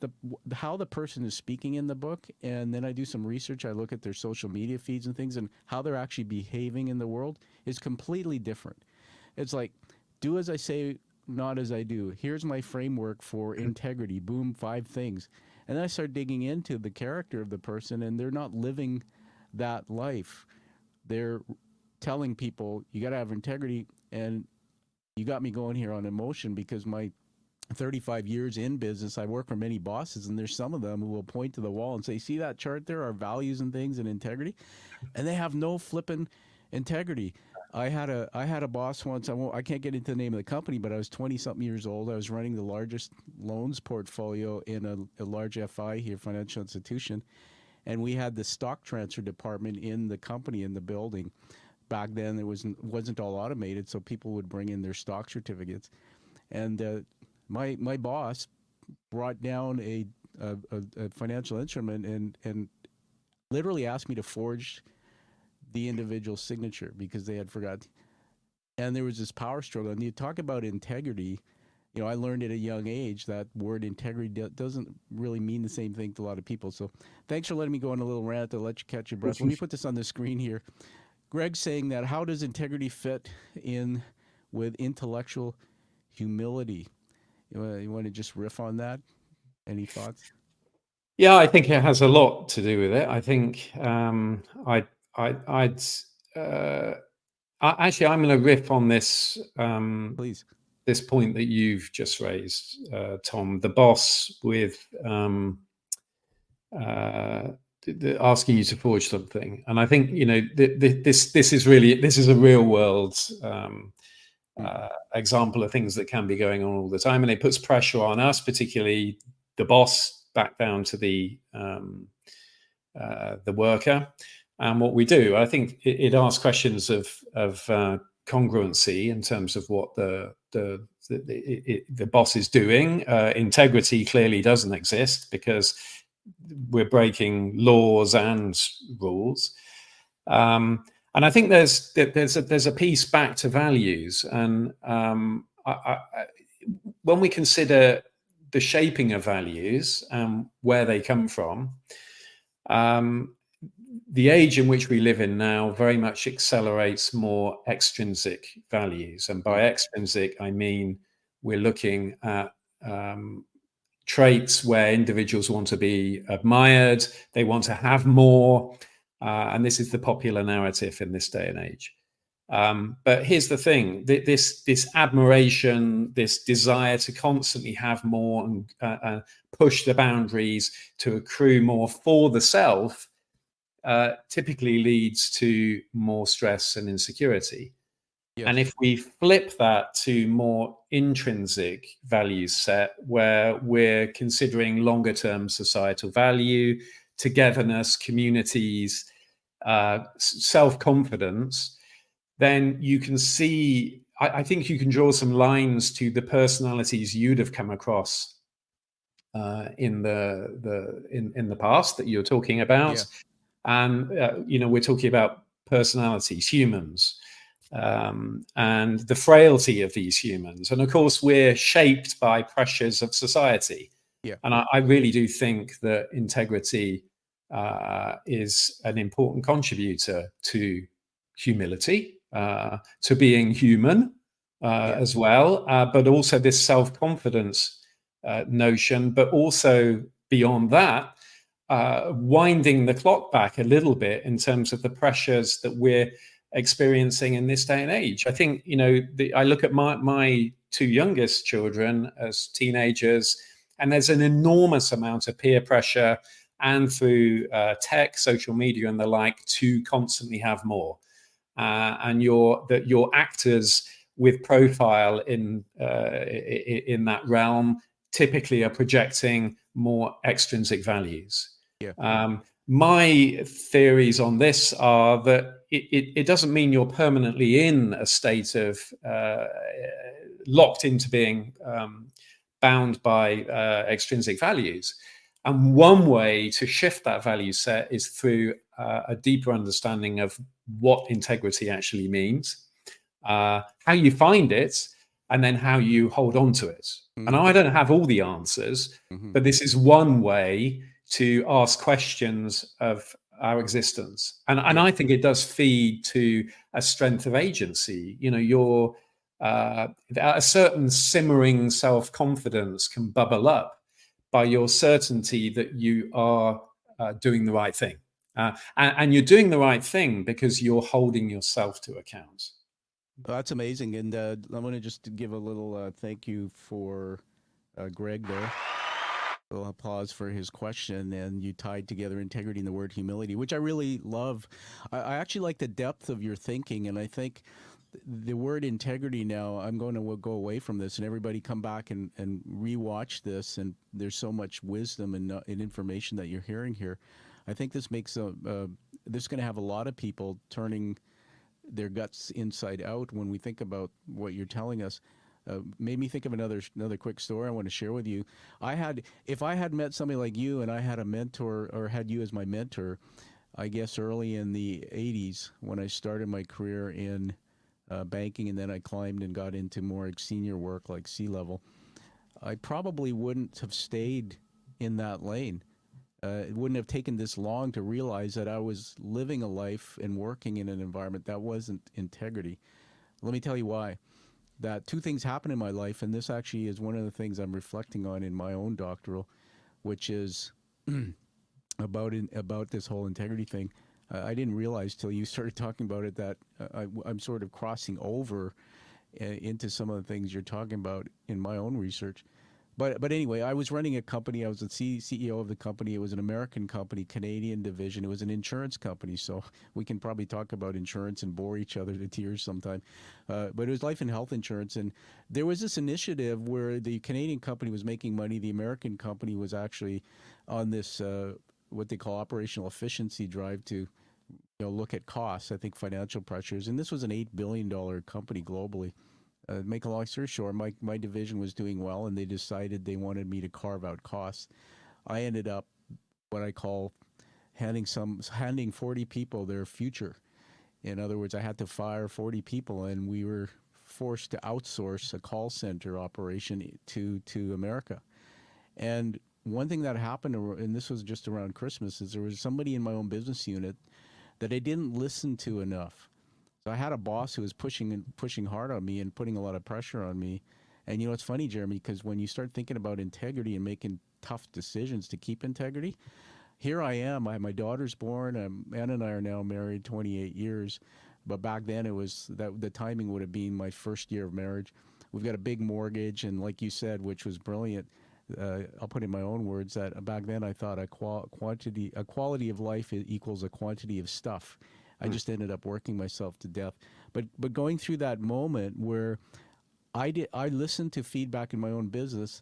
how the person is speaking in the book, and then I do some research. I look at their social media feeds and things, and how they're actually behaving in the world is completely different. It's like, do as I say, not as I do. Here's my framework for integrity. Boom, 5 things. And then I start digging into the character of the person, and they're not living that life. They're telling people, you got to have integrity, and you got me going here on emotion because my 35 years in business, I work for many bosses, and there's some of them who will point to the wall and say, see that chart there, our values and things and integrity? And they have no flipping integrity. I had a boss once, I can't get into the name of the company, but I was 20-something years old. I was running the largest loans portfolio in a large FI here, financial institution, and we had the stock transfer department in the company, in the building. Back then, it wasn't all automated, so people would bring in their stock certificates. And my boss brought down a financial instrument and literally asked me to forge the individual signature because they had forgot. And there was this power struggle. And you talk about integrity. I learned at a young age that word integrity doesn't really mean the same thing to a lot of people. So thanks for letting me go on a little rant. I'll let you catch your breath. Let me put this on the screen here. Greg's saying that, how does integrity fit in with intellectual humility? You want to just riff on that? Any thoughts? Yeah, I think it has a lot to do with it. I think actually, I'm going to riff on this. Please. This point that you've just raised, Tom, the boss with asking you to forge something, and I think this is a real world example of things that can be going on all the time, and it puts pressure on us, particularly the boss, back down to the worker. And what we do, I think it asks questions of congruency in terms of what the boss is doing. Integrity clearly doesn't exist because we're breaking laws and rules. And I think there's a piece back to values, and when we consider the shaping of values and where they come from, the age in which we live in now very much accelerates more extrinsic values, and by extrinsic I mean we're looking at traits where individuals want to be admired, they want to have more. And this is the popular narrative in this day and age. But here's the thing: this admiration, this desire to constantly have more and push the boundaries to accrue more for the self, typically leads to more stress and insecurity. Yes. And if we flip that to more intrinsic value set, where we're considering longer term societal value, togetherness, communities, self-confidence, then you can see, I think you can draw some lines to the personalities you'd have come across in the past that you're talking about. Yeah. And we're talking about personalities, humans, and the frailty of these humans. And of course, we're shaped by pressures of society. Yeah. And I really do think that integrity is an important contributor to humility, to being human Yeah. as well, but also this self-confidence notion, but also beyond that, winding the clock back a little bit in terms of the pressures that we're experiencing in this day and age. I think, I look at my two youngest children as teenagers, and there's an enormous amount of peer pressure and through tech, social media, and the like, to constantly have more. And your actors with profile in that realm typically are projecting more extrinsic values. Yeah. My theories on this are that it doesn't mean you're permanently in a state of locked into being bound by extrinsic values. And one way to shift that value set is through a deeper understanding of what integrity actually means, how you find it, and then how you hold on to it. And I don't have all the answers, but this is one way to ask questions of our existence. And I think it does feed to a strength of agency. A certain simmering self-confidence can bubble up by your certainty that you are doing the right thing. And you're doing the right thing because you're holding yourself to account. Well, that's amazing. And I want to just give a little thank you for Greg there. A little applause for his question. And you tied together integrity and the word humility, which I really love. I actually like the depth of your thinking. And I think the word integrity now, I'm going to go away from this and everybody come back and rewatch this. And there's so much wisdom and information that you're hearing here. I think this makes this is going to have a lot of people turning their guts inside out when we think about what you're telling us. Made me think of another quick story I want to share with you. If I had met somebody like you and I had a mentor or had you as my mentor, I guess early in the 80s when I started my career in banking, and then I climbed and got into more senior work like C-level, I probably wouldn't have stayed in that lane. It wouldn't have taken this long to realize that I was living a life and working in an environment that wasn't integrity. Let me tell you why. That two things happened in my life, and this actually is one of the things I'm reflecting on in my own doctoral, which is about this whole integrity thing. I didn't realize till you started talking about it that I'm sort of crossing over into some of the things you're talking about in my own research. But anyway, I was running a company. I was the CEO of the company. It was an American company, Canadian division. It was an insurance company. So we can probably talk about insurance and bore each other to tears sometime. But it was life and health insurance. And there was this initiative where the Canadian company was making money. The American company was actually on this, what they call operational efficiency drive to look at costs, I think financial pressures. And this was an $8 billion company globally. Make a long story short, my division was doing well, and they decided they wanted me to carve out costs. I ended up what I call handing 40 people their future. In other words, I had to fire 40 people, and we were forced to outsource a call center operation to America. And one thing that happened, and this was just around Christmas, is there was somebody in my own business unit that I didn't listen to enough. So I had a boss who was pushing hard on me and putting a lot of pressure on me. And it's funny, Jeremy, because when you start thinking about integrity and making tough decisions to keep integrity, here I am. My daughter's born. Anna and I are now married 28 years. But back then it was that the timing would have been my first year of marriage. We've got a big mortgage, and like you said, which was brilliant. I'll put in my own words that back then I thought a quality of life equals a quantity of stuff. I just ended up working myself to death. But going through that moment where I listened to feedback in my own business,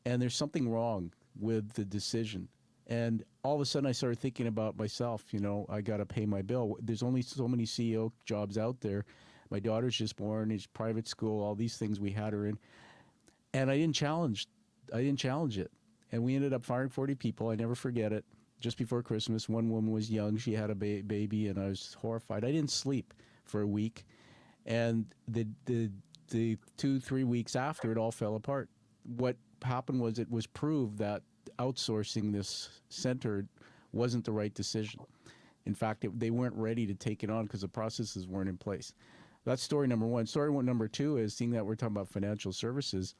and there's something wrong with the decision. And all of a sudden, I started thinking about myself. I got to pay my bill. There's only so many CEO jobs out there. My daughter's just born. It's private school. All these things we had her in, and I didn't challenge. It, and we ended up firing 40 people. I never forget it. Just before Christmas, one woman was young. She had a baby, and I was horrified. I didn't sleep for a week, and the 2-3 weeks after, it all fell apart. What happened was it was proved that outsourcing this center wasn't the right decision. In fact, they weren't ready to take it on because the processes weren't in place. That's story number one. Story number two is, seeing that we're talking about financial services,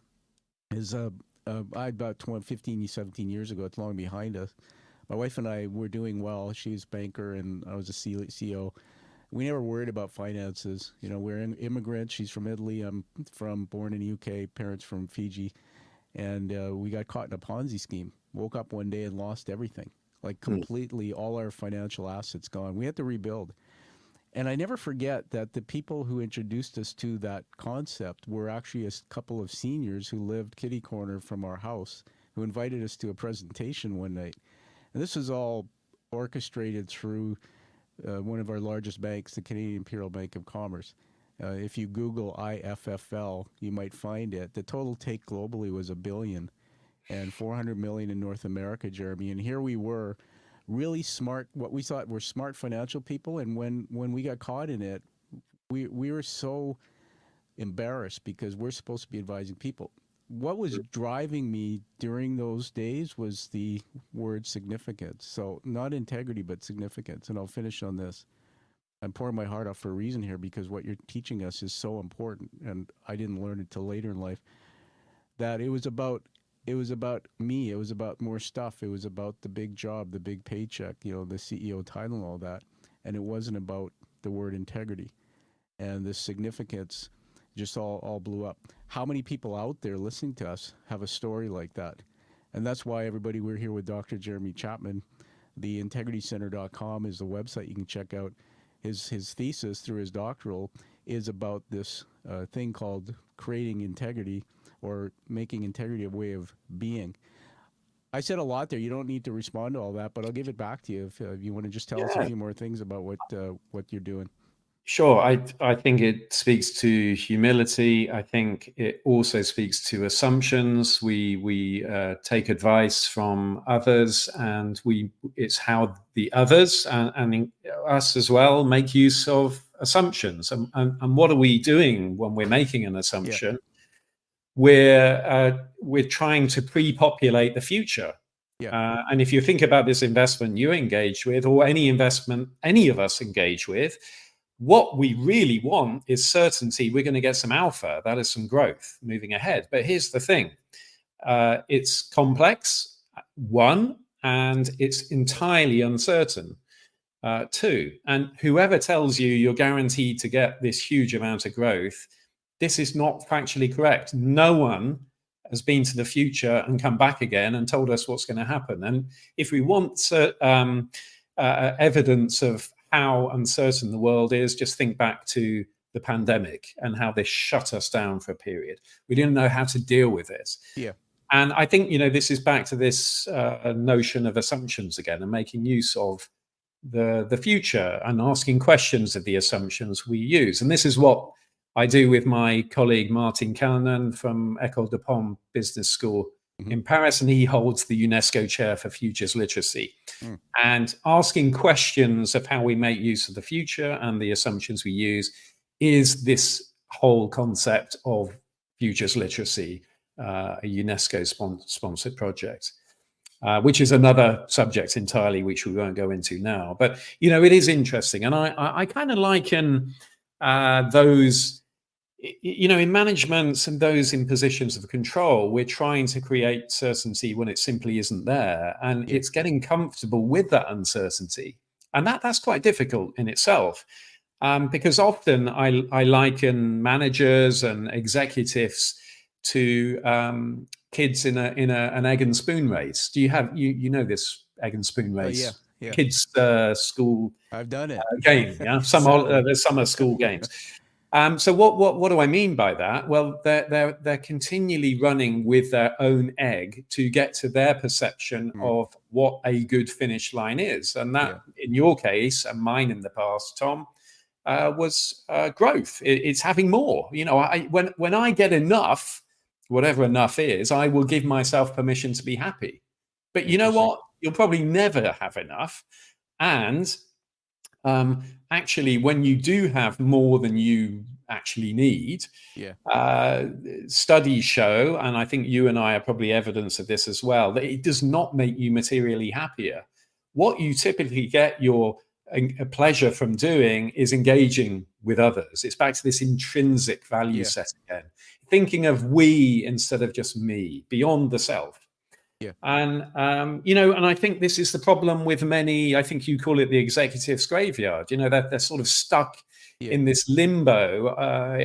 is I about 15, 17 years ago, it's long behind us. My wife and I were doing well. She's a banker and I was a CEO. We never worried about finances. We're immigrants. She's from Italy. I'm born in the UK, parents from Fiji. And we got caught in a Ponzi scheme. Woke up one day and lost everything, like completely, all our financial assets gone. We had to rebuild. And I never forget that the people who introduced us to that concept were actually a couple of seniors who lived kitty corner from our house, who invited us to a presentation one night. And this was all orchestrated through one of our largest banks, the Canadian Imperial Bank of Commerce. If you Google IFFL, you might find it. The total take globally was $1 billion and $400 million in North America, Jeremy. And here we were, really smart, what we thought were smart financial people. And when we got caught in it, we were so embarrassed because we're supposed to be advising people. What was driving me during those days was the word significance. So not integrity, but significance. And I'll finish on this. I'm pouring my heart out for a reason here, because what you're teaching us is so important, and I didn't learn it till later in life, that it was about me. It was about more stuff. It was about the big job, the big paycheck, the CEO title and all that. And it wasn't about the word integrity. And the significance just all blew up. How many people out there listening to us have a story like that? And that's why, everybody, we're here with Dr. Jeremy Chapman. The integritycenter.com is the website you can check out. His thesis through his doctoral is about this thing called creating integrity, or making integrity a way of being. I said a lot there. You don't need to respond to all that, but I'll give it back to you if you want to just tell us a few more things about what you're doing. Sure. I think it speaks to humility. I think it also speaks to assumptions. We take advice from others, and it's how the others and us as well make use of assumptions. And what are we doing when we're making an assumption? Yeah. We're trying to pre-populate the future. Yeah. And if you think about this investment you engage with, or any investment any of us engage with, what we really want is certainty. We're going to get some alpha. That is some growth moving ahead. But here's the thing. It's complex, one, and it's entirely uncertain, two. And whoever tells you you're guaranteed to get this huge amount of growth, this is not factually correct. No one has been to the future and come back again and told us what's going to happen. And if we want evidence of how uncertain the world is, just think back to the pandemic and how this shut us down for a period. We didn't know how to deal with it. Yeah. And I think, this is back to this notion of assumptions again, and making use of the future and asking questions of the assumptions we use. And this is what I do with my colleague, Martin Callanan from École de Pomme Business School in Paris, and he holds the UNESCO Chair for Futures Literacy. And asking questions of how we make use of the future and the assumptions we use is this whole concept of futures literacy, a UNESCO sponsored project, which is another subject entirely, which we won't go into now. But, it is interesting. And I kind of liken those, in management and those in positions of control, we're trying to create certainty when it simply isn't there. And it's getting comfortable with that uncertainty. And that's quite difficult in itself, because often I liken managers and executives to kids in an egg and spoon race. Do you have, this egg and spoon race? Yeah. Kids school. I've done it. Game, yeah. There's summer school games. So what do I mean by that? Well, they're continually running with their own egg to get to their perception of what a good finish line is, and that, in your case and mine in the past, Tom, was growth. It's having more. You know, when I get enough, whatever enough is, I will give myself permission to be happy. But you know what? You'll probably never have enough, and actually, when you do have more than you actually need, studies show, and I think you and I are probably evidence of this as well, that it does not make you materially happier. What you typically get your pleasure from doing is engaging with others. It's back to this intrinsic value set again, thinking of we instead of just me, beyond the self. And you know, and I think this is the problem with many. I think you call it the executive's graveyard. You know, they're sort of stuck in this limbo,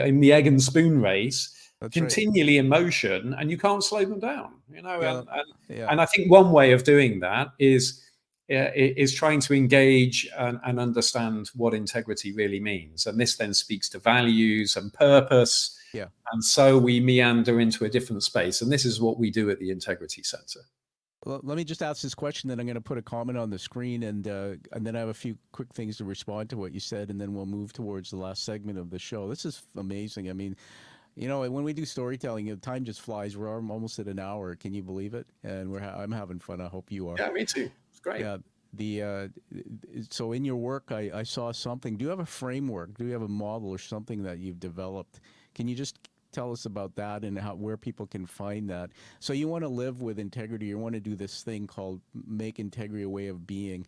in the egg and spoon race, continually in motion, and you can't slow them down. You know, and I think one way of doing that is trying to engage and understand what integrity really means, and this then speaks to values and purpose. And so we meander into a different space. And this is what we do at the Integrity Center. Well, let me just ask this question, then I'm going to put a comment on the screen, and then I have a few quick things to respond to what you said, and then we'll move towards the last segment of the show. This is amazing. I mean, you know, when we do storytelling, time just flies. We're almost at an hour. Can you believe it? And I'm having fun. I hope you are. Yeah, me too. It's great. Yeah. So in your work, I saw something. Do you have a framework? Do you have a model or something that you've developed? Can you just tell us about that and where people can find that? So you want to live with integrity. You want to do this thing called make integrity a way of being.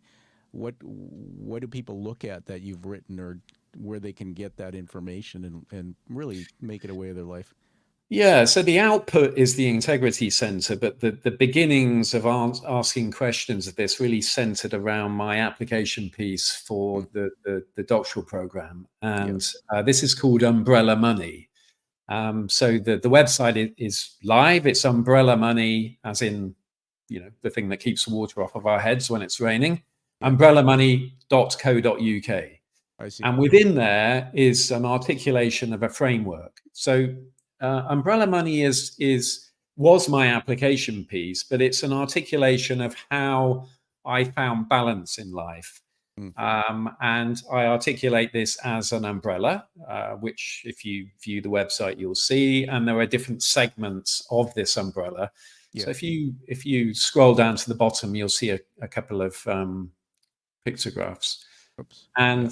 What do people look at that you've written, or where they can get that information and really make it a way of their life? Yeah, so the output is the Integrity Center, but the beginnings of asking questions of this really centered around my application piece for the doctoral program. And this is called Umbrella Money. So the website is live. It's Umbrella Money, as in, you know, the thing that keeps water off of our heads when it's raining. Umbrellamoney.co.uk. I see. And within there is an articulation of a framework. So Umbrella Money was my application piece, but it's an articulation of how I found balance in life. And I articulate this as an umbrella, which if you view the website, you'll see, and there are different segments of this umbrella. So if you scroll down to the bottom, you'll see a couple of pictographs. And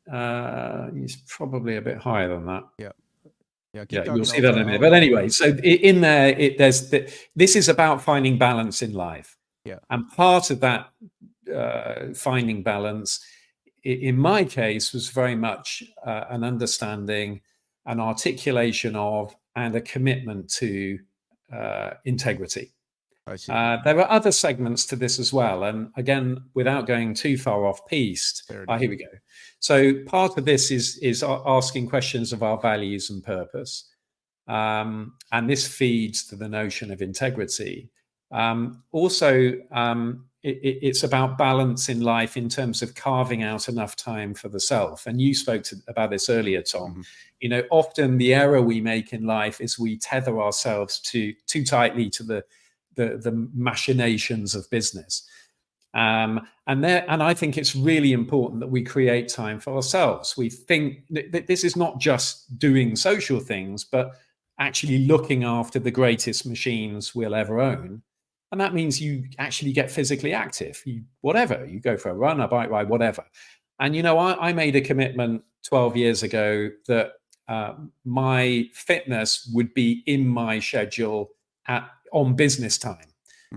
it's probably a bit higher than that. You'll see that in a minute. But anyway, so in there, this is about finding balance in life. And part of that finding balance, in my case, was very much an understanding, an articulation of, and a commitment to integrity. I see. There are other segments to this as well. And again, without going too far off piste, here we go. So part of this is asking questions of our values and purpose. And this feeds to the notion of integrity. It's about balance in life in terms of carving out enough time for the self. And you spoke about this earlier, Tom. You know, often the error we make in life is we tether ourselves too tightly to the machinations of business. And I think it's really important that we create time for ourselves. We think that this is not just doing social things, but actually looking after the greatest machines we'll ever own. And that means you actually get physically active, you go for a run, a bike ride, whatever. And, you know, I made a commitment 12 years ago that my fitness would be in my schedule on business time.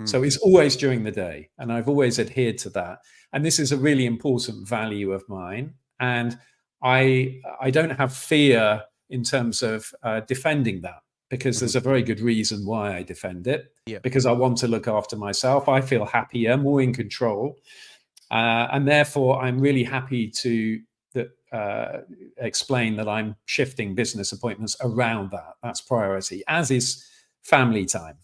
So it's always during the day. And I've always adhered to that. And this is a really important value of mine. And I don't have fear in terms of defending that, because there's a very good reason why I defend it. Because I want to look after myself. I feel happier, more in control. And therefore, I'm really happy to explain that I'm shifting business appointments around that. That's priority, as is family time.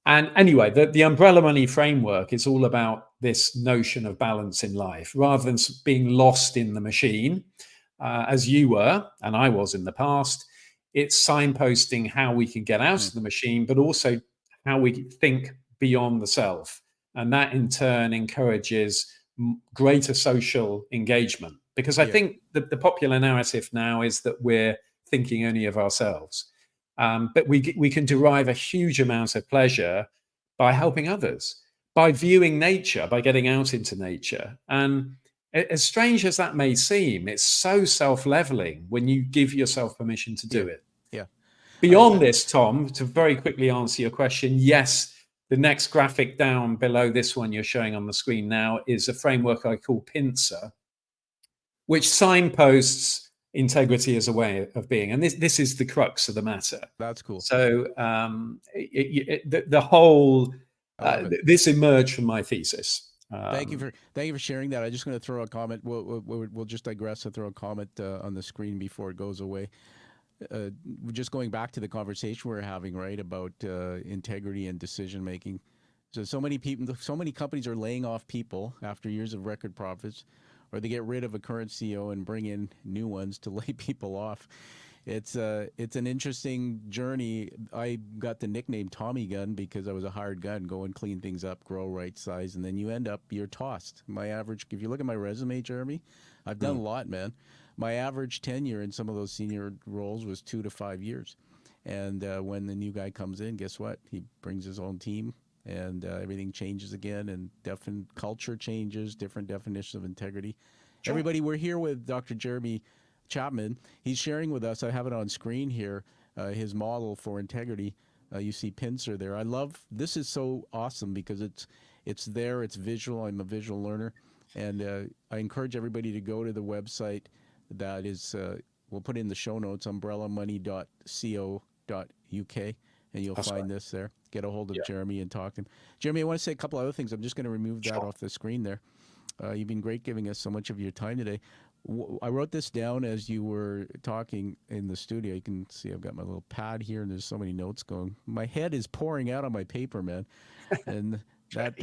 And anyway, the Umbrella Money framework is all about this notion of balance in life, rather than being lost in the machine. as you were and I was in the past. It's signposting how we can get out Mm. of the machine, but also how we think beyond the self. And that in turn encourages greater social engagement. Because I think the popular narrative now is that we're thinking only of ourselves. But we can derive a huge amount of pleasure by helping others, by viewing nature, by getting out into nature. And as strange as that may seem, it's so self-leveling when you give yourself permission to do it. Yeah. Beyond this, Tom, to very quickly answer your question, yes, the next graphic down below this one you're showing on the screen now is a framework I call Pincer, which signposts integrity as a way of being. And this is the crux of the matter. That's cool. So the whole, this emerged from my thesis. Thank you for sharing that. I'm just going to throw a comment. We'll just digress and throw a comment on the screen before it goes away. Just going back to the conversation we're having, right, about integrity and decision making. So many people, so many companies are laying off people after years of record profits, or they get rid of a current CEO and bring in new ones to lay people off. It's an interesting journey. I got the nickname Tommy Gun because I was a hired gun, go and clean things up, grow right size, and then you're tossed. My average, if you look at my resume, Jeremy, I've done a lot, man. My average tenure in some of those senior roles was 2 to 5 years. And when the new guy comes in, guess what? He brings his own team, and everything changes again, and culture changes, different definitions of integrity. Sure. Everybody, we're here with Dr. Jeremy Chapman. He's sharing with us, I have it on screen here, his model for integrity. You see Pincer there. This is so awesome because it's there, it's visual. I'm a visual learner. And I encourage everybody to go to the website that is, we'll put in the show notes, umbrellamoney.co.uk, and you'll find this there. Get a hold of Jeremy and talk. And Jeremy, I want to say a couple other things. I'm just going to remove that off the screen there. You've been great giving us so much of your time today. I wrote this down as you were talking in the studio. You can see I've got my little pad here, and there's so many notes going. My head is pouring out on my paper, man. And that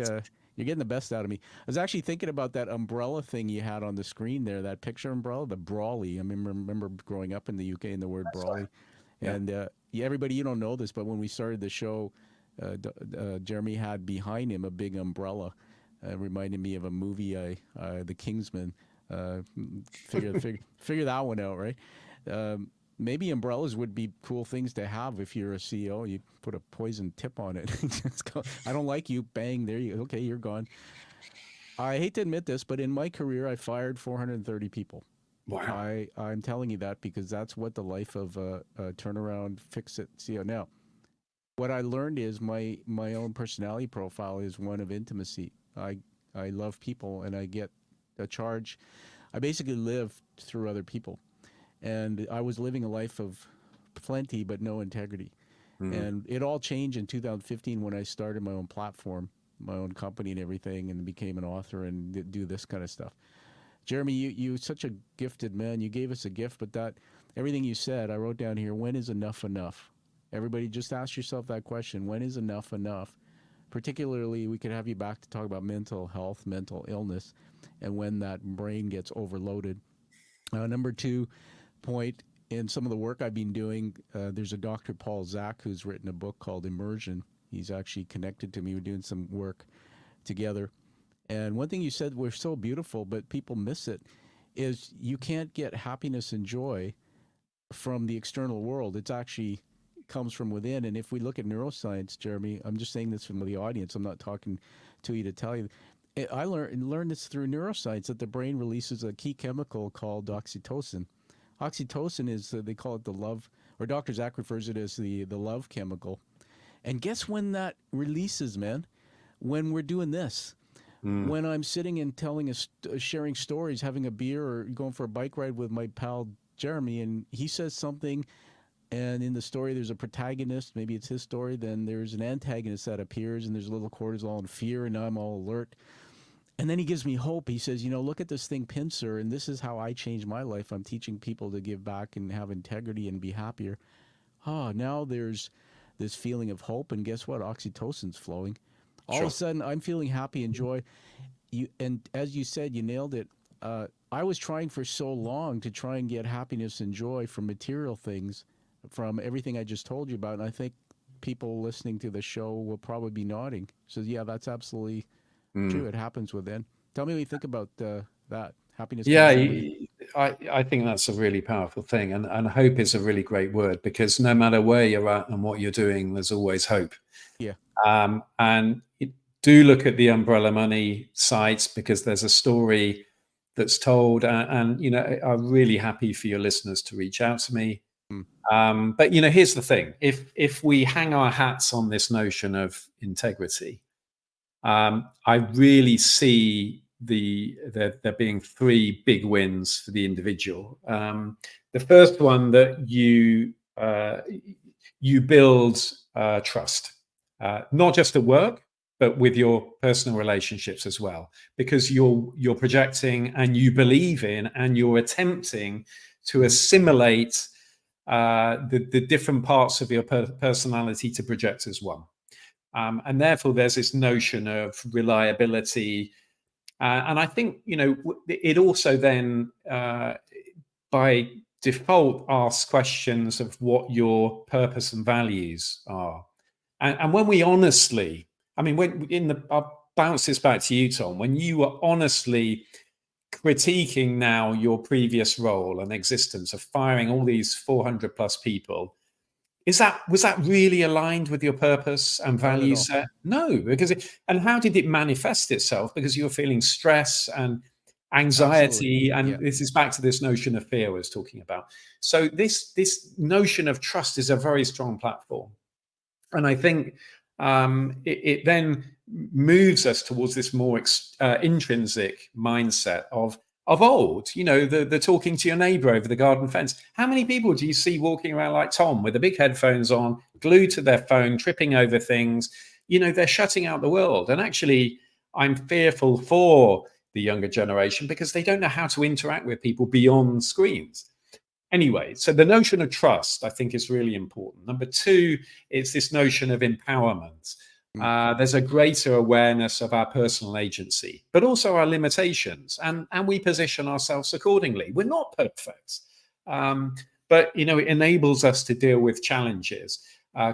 you're getting the best out of me. I was actually thinking about that umbrella thing you had on the screen there, that picture umbrella, the Brawley. I remember growing up in the UK and the word Brawley. Right. And everybody, you don't know this, but when we started the show, Jeremy had behind him a big umbrella. Reminded me of a movie, The Kingsman. Figure that one out, right? Maybe umbrellas would be cool things to have if you're a CEO. You put a poison tip on it. I don't like you. Bang, there you go. Okay, you're gone. I hate to admit this, but in my career, I fired 430 people. Wow. I'm telling you that because that's what the life of a turnaround, fix-it CEO. Now, what I learned is my own personality profile is one of intimacy. I love people, and I get a charge. I basically live through other people. And I was living a life of plenty, but no integrity. Mm-hmm. And it all changed in 2015 when I started my own platform, my own company and everything, and became an author and do this kind of stuff. Jeremy, you're such a gifted man. You gave us a gift, but that everything you said, I wrote down here, when is enough enough? Everybody just ask yourself that question. When is enough enough? Particularly, we could have you back to talk about mental health, mental illness, and when that brain gets overloaded. Number 2 point, in some of the work I've been doing, there's a Dr. Paul Zak who's written a book called Immersion. He's actually connected to me. We're doing some work together. And one thing you said was so beautiful, but people miss it, is you can't get happiness and joy from the external world. It's actually comes from within. And if we look at neuroscience, Jeremy, I'm just saying this from the audience. I'm not talking to you to tell you. I learned this through neuroscience, that the brain releases a key chemical called oxytocin. Oxytocin is, they call it the love, or Dr. Zak refers it as the love chemical. And guess when that releases, man? When we're doing this. When I'm sitting and sharing stories, having a beer, or going for a bike ride with my pal Jeremy, and he says something, and in the story there's a protagonist, maybe it's his story, then there's an antagonist that appears, and there's a little cortisol and fear, and I'm all alert. And then he gives me hope. He says, look at this thing, Pincer, and this is how I changed my life. I'm teaching people to give back and have integrity and be happier. Now there's this feeling of hope, and guess what? Oxytocin's flowing. All of a sudden, I'm feeling happy and joy. And as you said, you nailed it. I was trying for so long to try and get happiness and joy from material things, from everything I just told you about. And I think people listening to the show will probably be nodding. So, yeah, that's absolutely true. Mm. It happens within. Tell me what you think about that. Happiness Yeah, comes from within. I think that's a really powerful thing. And hope is a really great word, because no matter where you're at and what you're doing, there's always hope. Yeah, And do look at the Umbrella Money sites, because there's a story that's told. And I'm really happy for your listeners to reach out to me. mm, But here's the thing: if we hang our hats on this notion of integrity, I really see there being three big wins for the individual. The first one, that you build trust, not just at work, but with your personal relationships as well, because you're projecting, and you believe in, and you're attempting to assimilate the different parts of your personality to project as one. And therefore, there's this notion of reliability. And I think, it also then, by default, asks questions of what your purpose and values are. And when we honestly, I mean, I'll bounce this back to you, Tom, when you were honestly critiquing now your previous role and existence of firing all these 400 plus people, was that really aligned with your purpose and not at value all. set? No, because and how did it manifest itself? Because you were feeling stress and Absolutely. anxiety, Yeah. and this is back to this notion of fear I was talking about. So this notion of trust is a very strong platform, and I think it then moves us towards this more intrinsic mindset of old. The talking to your neighbor over the garden fence. How many people do you see walking around like Tom with the big headphones on, glued to their phone, tripping over things? They're shutting out the world. And actually, I'm fearful for the younger generation, because they don't know how to interact with people beyond screens. Anyway, so the notion of trust, I think, is really important. Number two, it's this notion of empowerment. Mm, There's a greater awareness of our personal agency, but also our limitations, and we position ourselves accordingly. We're not perfect, but it enables us to deal with challenges,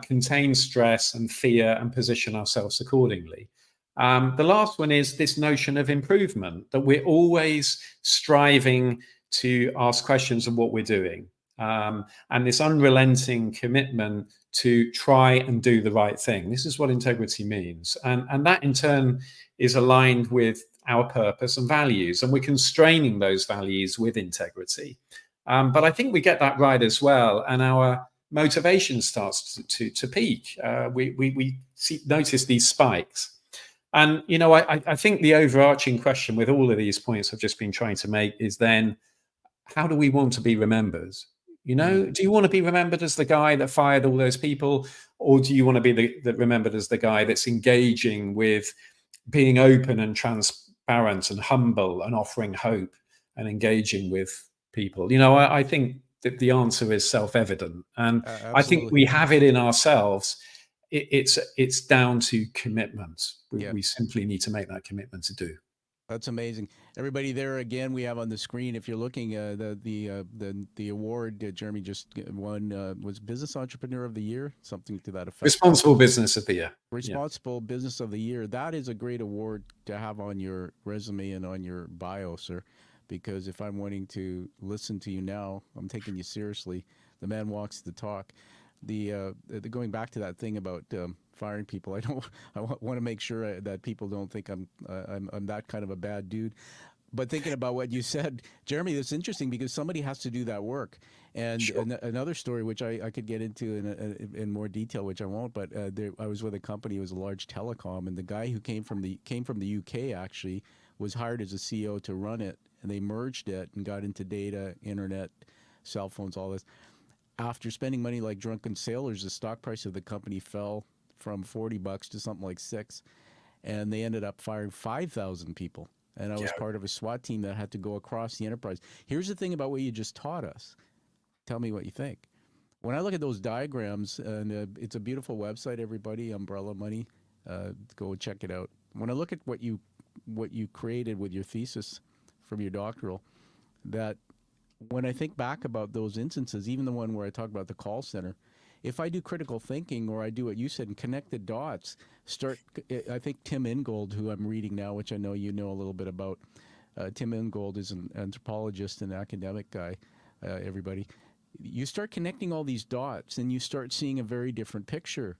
contain stress and fear, and position ourselves accordingly. The last one is this notion of improvement, that we're always striving to ask questions of what we're doing, and this unrelenting commitment to try and do the right thing. This is what integrity means, and that in turn is aligned with our purpose and values, and we're constraining those values with integrity. But I think we get that right as well, and our motivation starts to peak. We notice these spikes. And I think the overarching question with all of these points I've just been trying to make is then, how do we want to be remembered? mm. Do you want to be remembered as the guy that fired all those people, or do you want to be remembered as the guy that's engaging with being open and transparent and humble and offering hope and engaging with people? I think that the answer is self-evident, and I think Absolutely. we have it in ourselves. It's down to commitment. Yeah. We simply need to make that commitment to do. That's amazing. Everybody, there again, we have on the screen. If you're looking, the award Jeremy just won was Business Entrepreneur of the Year, something to that effect. Responsible Business of the Year. Responsible Business of the Year. That is a great award to have on your resume and on your bio, sir. Because if I'm wanting to listen to you now, I'm taking you seriously. The man walks the talk. The going back to that thing about firing people, I want to make sure that people don't think I'm that kind of a bad dude. But thinking about what you said, Jeremy, that's interesting because somebody has to do that work. And Sure. another story, which I could get into in more detail, which I won't. But I was with a company, it was a large telecom, and the guy who came from the UK actually was hired as a CEO to run it, and they merged it and got into data, internet, cell phones, all this. After spending money like drunken sailors, the stock price of the company fell from $40 to something like $6, and they ended up firing 5,000 people. And I was part of a SWAT team that had to go across the enterprise. Here's the thing about what you just taught us. Tell me what you think. When I look at those diagrams, and it's a beautiful website, everybody, Umbrella Money, go check it out. When I look at what you created with your thesis from your doctoral, that when I think back about those instances, even the one where I talk about the call center, if I do critical thinking or I do what you said and connect the dots, I think Tim Ingold, who I'm reading now, which I know you know a little bit about, Tim Ingold is an anthropologist and academic guy, everybody. You start connecting all these dots and you start seeing a very different picture.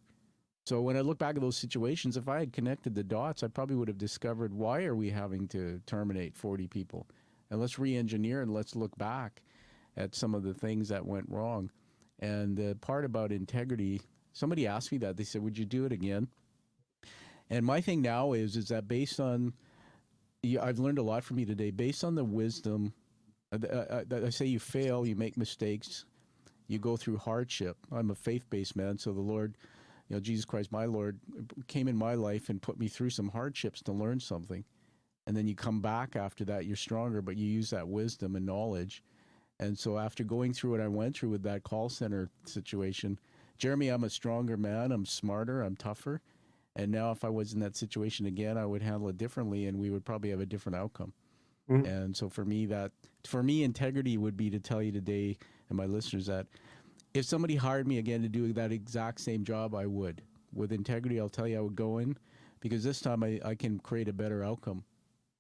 So when I look back at those situations, if I had connected the dots, I probably would have discovered, why are we having to terminate 40 people? And let's re-engineer and let's look back at some of the things that went wrong. And the part about integrity, somebody asked me that. They said, would you do it again? And my thing now is that based on, I've learned a lot from you today, based on the wisdom, I say you fail, you make mistakes, you go through hardship. I'm a faith-based man, so the Lord, Jesus Christ, my Lord, came in my life and put me through some hardships to learn something. And then you come back after that, you're stronger, but you use that wisdom and knowledge. And so after going through what I went through with that call center situation, Jeremy, I'm a stronger man, I'm smarter, I'm tougher. And now if I was in that situation again, I would handle it differently and we would probably have a different outcome. And so for me, integrity would be to tell you today and my listeners that if somebody hired me again to do that exact same job, I would. With integrity, I'll tell you I would go in, because this time I can create a better outcome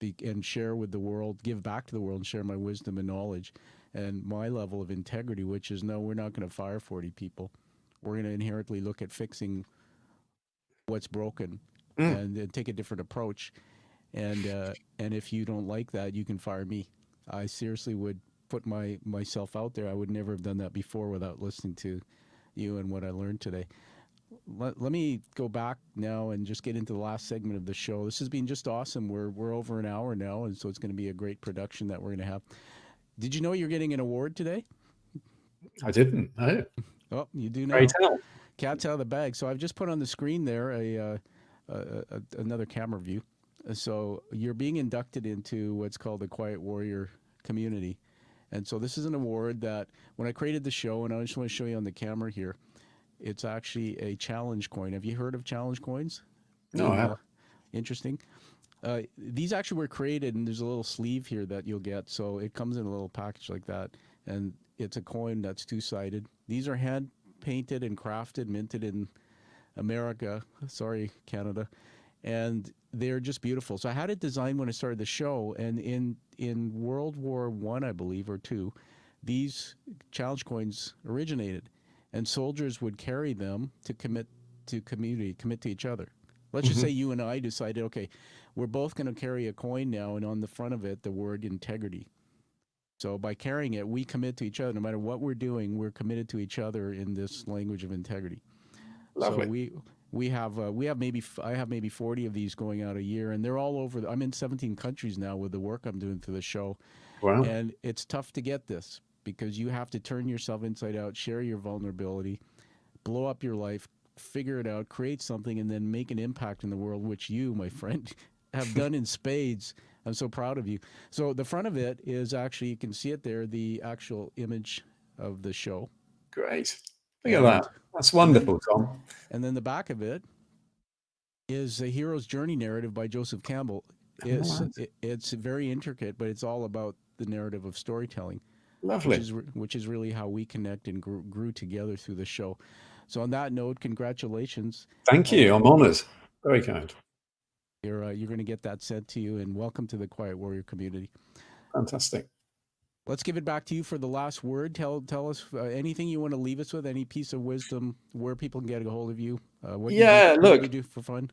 and share with the world, give back to the world and share my wisdom and knowledge and my level of integrity, which is, no, we're not going to fire 40 people. We're going to inherently look at fixing what's broken and take a different approach. And if you don't like that, you can fire me. I seriously would put myself out there. I would never have done that before without listening to you and what I learned today. Let me go back now and just get into the last segment of the show. This has been just awesome. We're over an hour now, and so it's going to be a great production that we're going to have. Did you know you're getting an award today? I didn't. No. Oh, you do now. Great tell. Cat's out of the bag. So I've just put on the screen there another camera view. So you're being inducted into what's called the Quiet Warrior community. And so this is an award that when I created the show, and I just want to show you on the camera here, it's actually a challenge coin. Have you heard of challenge coins? No, I haven't. Interesting. These actually were created, and there's a little sleeve here that you'll get. So it comes in a little package like that, and it's a coin that's two-sided. These are hand-painted and crafted, minted in America. Sorry, Canada. And they're just beautiful. So I had it designed when I started the show, and in World War I believe, or II, these challenge coins originated, and soldiers would carry them to commit to community, commit to each other. Let's just say you and I decided, okay, we're both going to carry a coin now, and on the front of it, the word integrity. So by carrying it, we commit to each other. No matter what we're doing, we're committed to each other in this language of integrity. Lovely. So we have I have maybe 40 of these going out a year, and they're all over. I'm in 17 countries now with the work I'm doing for the show. Wow. And it's tough to get this because you have to turn yourself inside out, share your vulnerability, blow up your life, figure it out, create something, and then make an impact in the world, which you, my friend, have done in spades. I'm so proud of you. So the front of it is actually, you can see it there, the actual image of the show. Great. Look at that. That's wonderful, Tom. And then the back of it is a hero's journey narrative by Joseph Campbell. It's very intricate, but it's all about the narrative of storytelling. Lovely. Which is really how we connect and grew together through the show. So on that note, congratulations. Thank you. I'm honored. Very kind. You're going to get that sent to you, and welcome to the Quiet Warrior community. Fantastic. Let's give it back to you for the last word. Tell us anything you want to leave us with, any piece of wisdom, where people can get a hold of you. What do you do for fun?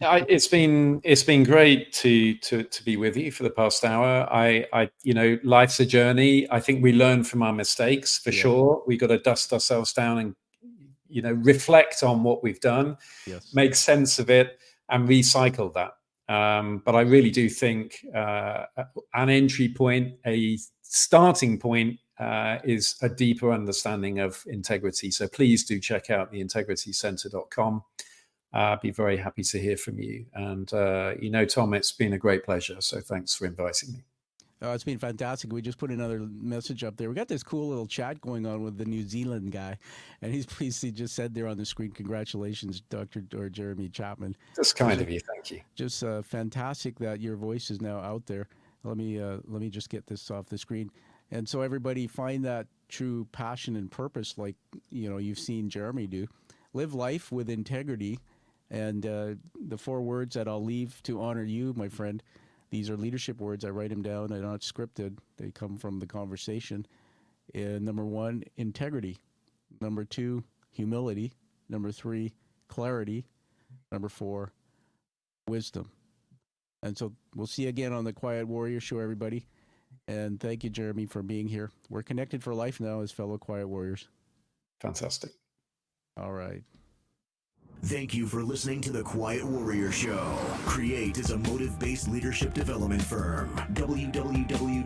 It's been great to be with you for the past hour. I life's a journey. I think we learn from our mistakes for sure. We got to dust ourselves down and reflect on what we've done, make sense of it, and recycle that. But I really do think an entry point, a starting point, is a deeper understanding of integrity. So please do check out the integritycenter.com. Be very happy to hear from you. And, Tom, it's been a great pleasure. So thanks for inviting me. Oh, it's been fantastic. We just put another message up there. We got this cool little chat going on with the New Zealand guy. And he just said there on the screen, congratulations, Dr. Jeremy Chapman. That's kind of you. Thank you. Just fantastic that your voice is now out there. Let me just get this off the screen. And so everybody find that true passion and purpose, like you've seen Jeremy do. Live life with integrity. And the 4 words that I'll leave to honor you, my friend, these are leadership words. I write them down. They're not scripted. They come from the conversation. Number 1, integrity. Number 2, humility. Number 3, clarity. Number 4, wisdom. And so we'll see you again on the Quiet Warrior Show, everybody. And thank you, Jeremy, for being here. We're connected for life now as fellow Quiet Warriors. Fantastic. All right. Thank you for listening to the Quiet Warrior Show. Create is a motive-based leadership development firm. www.kreat.ca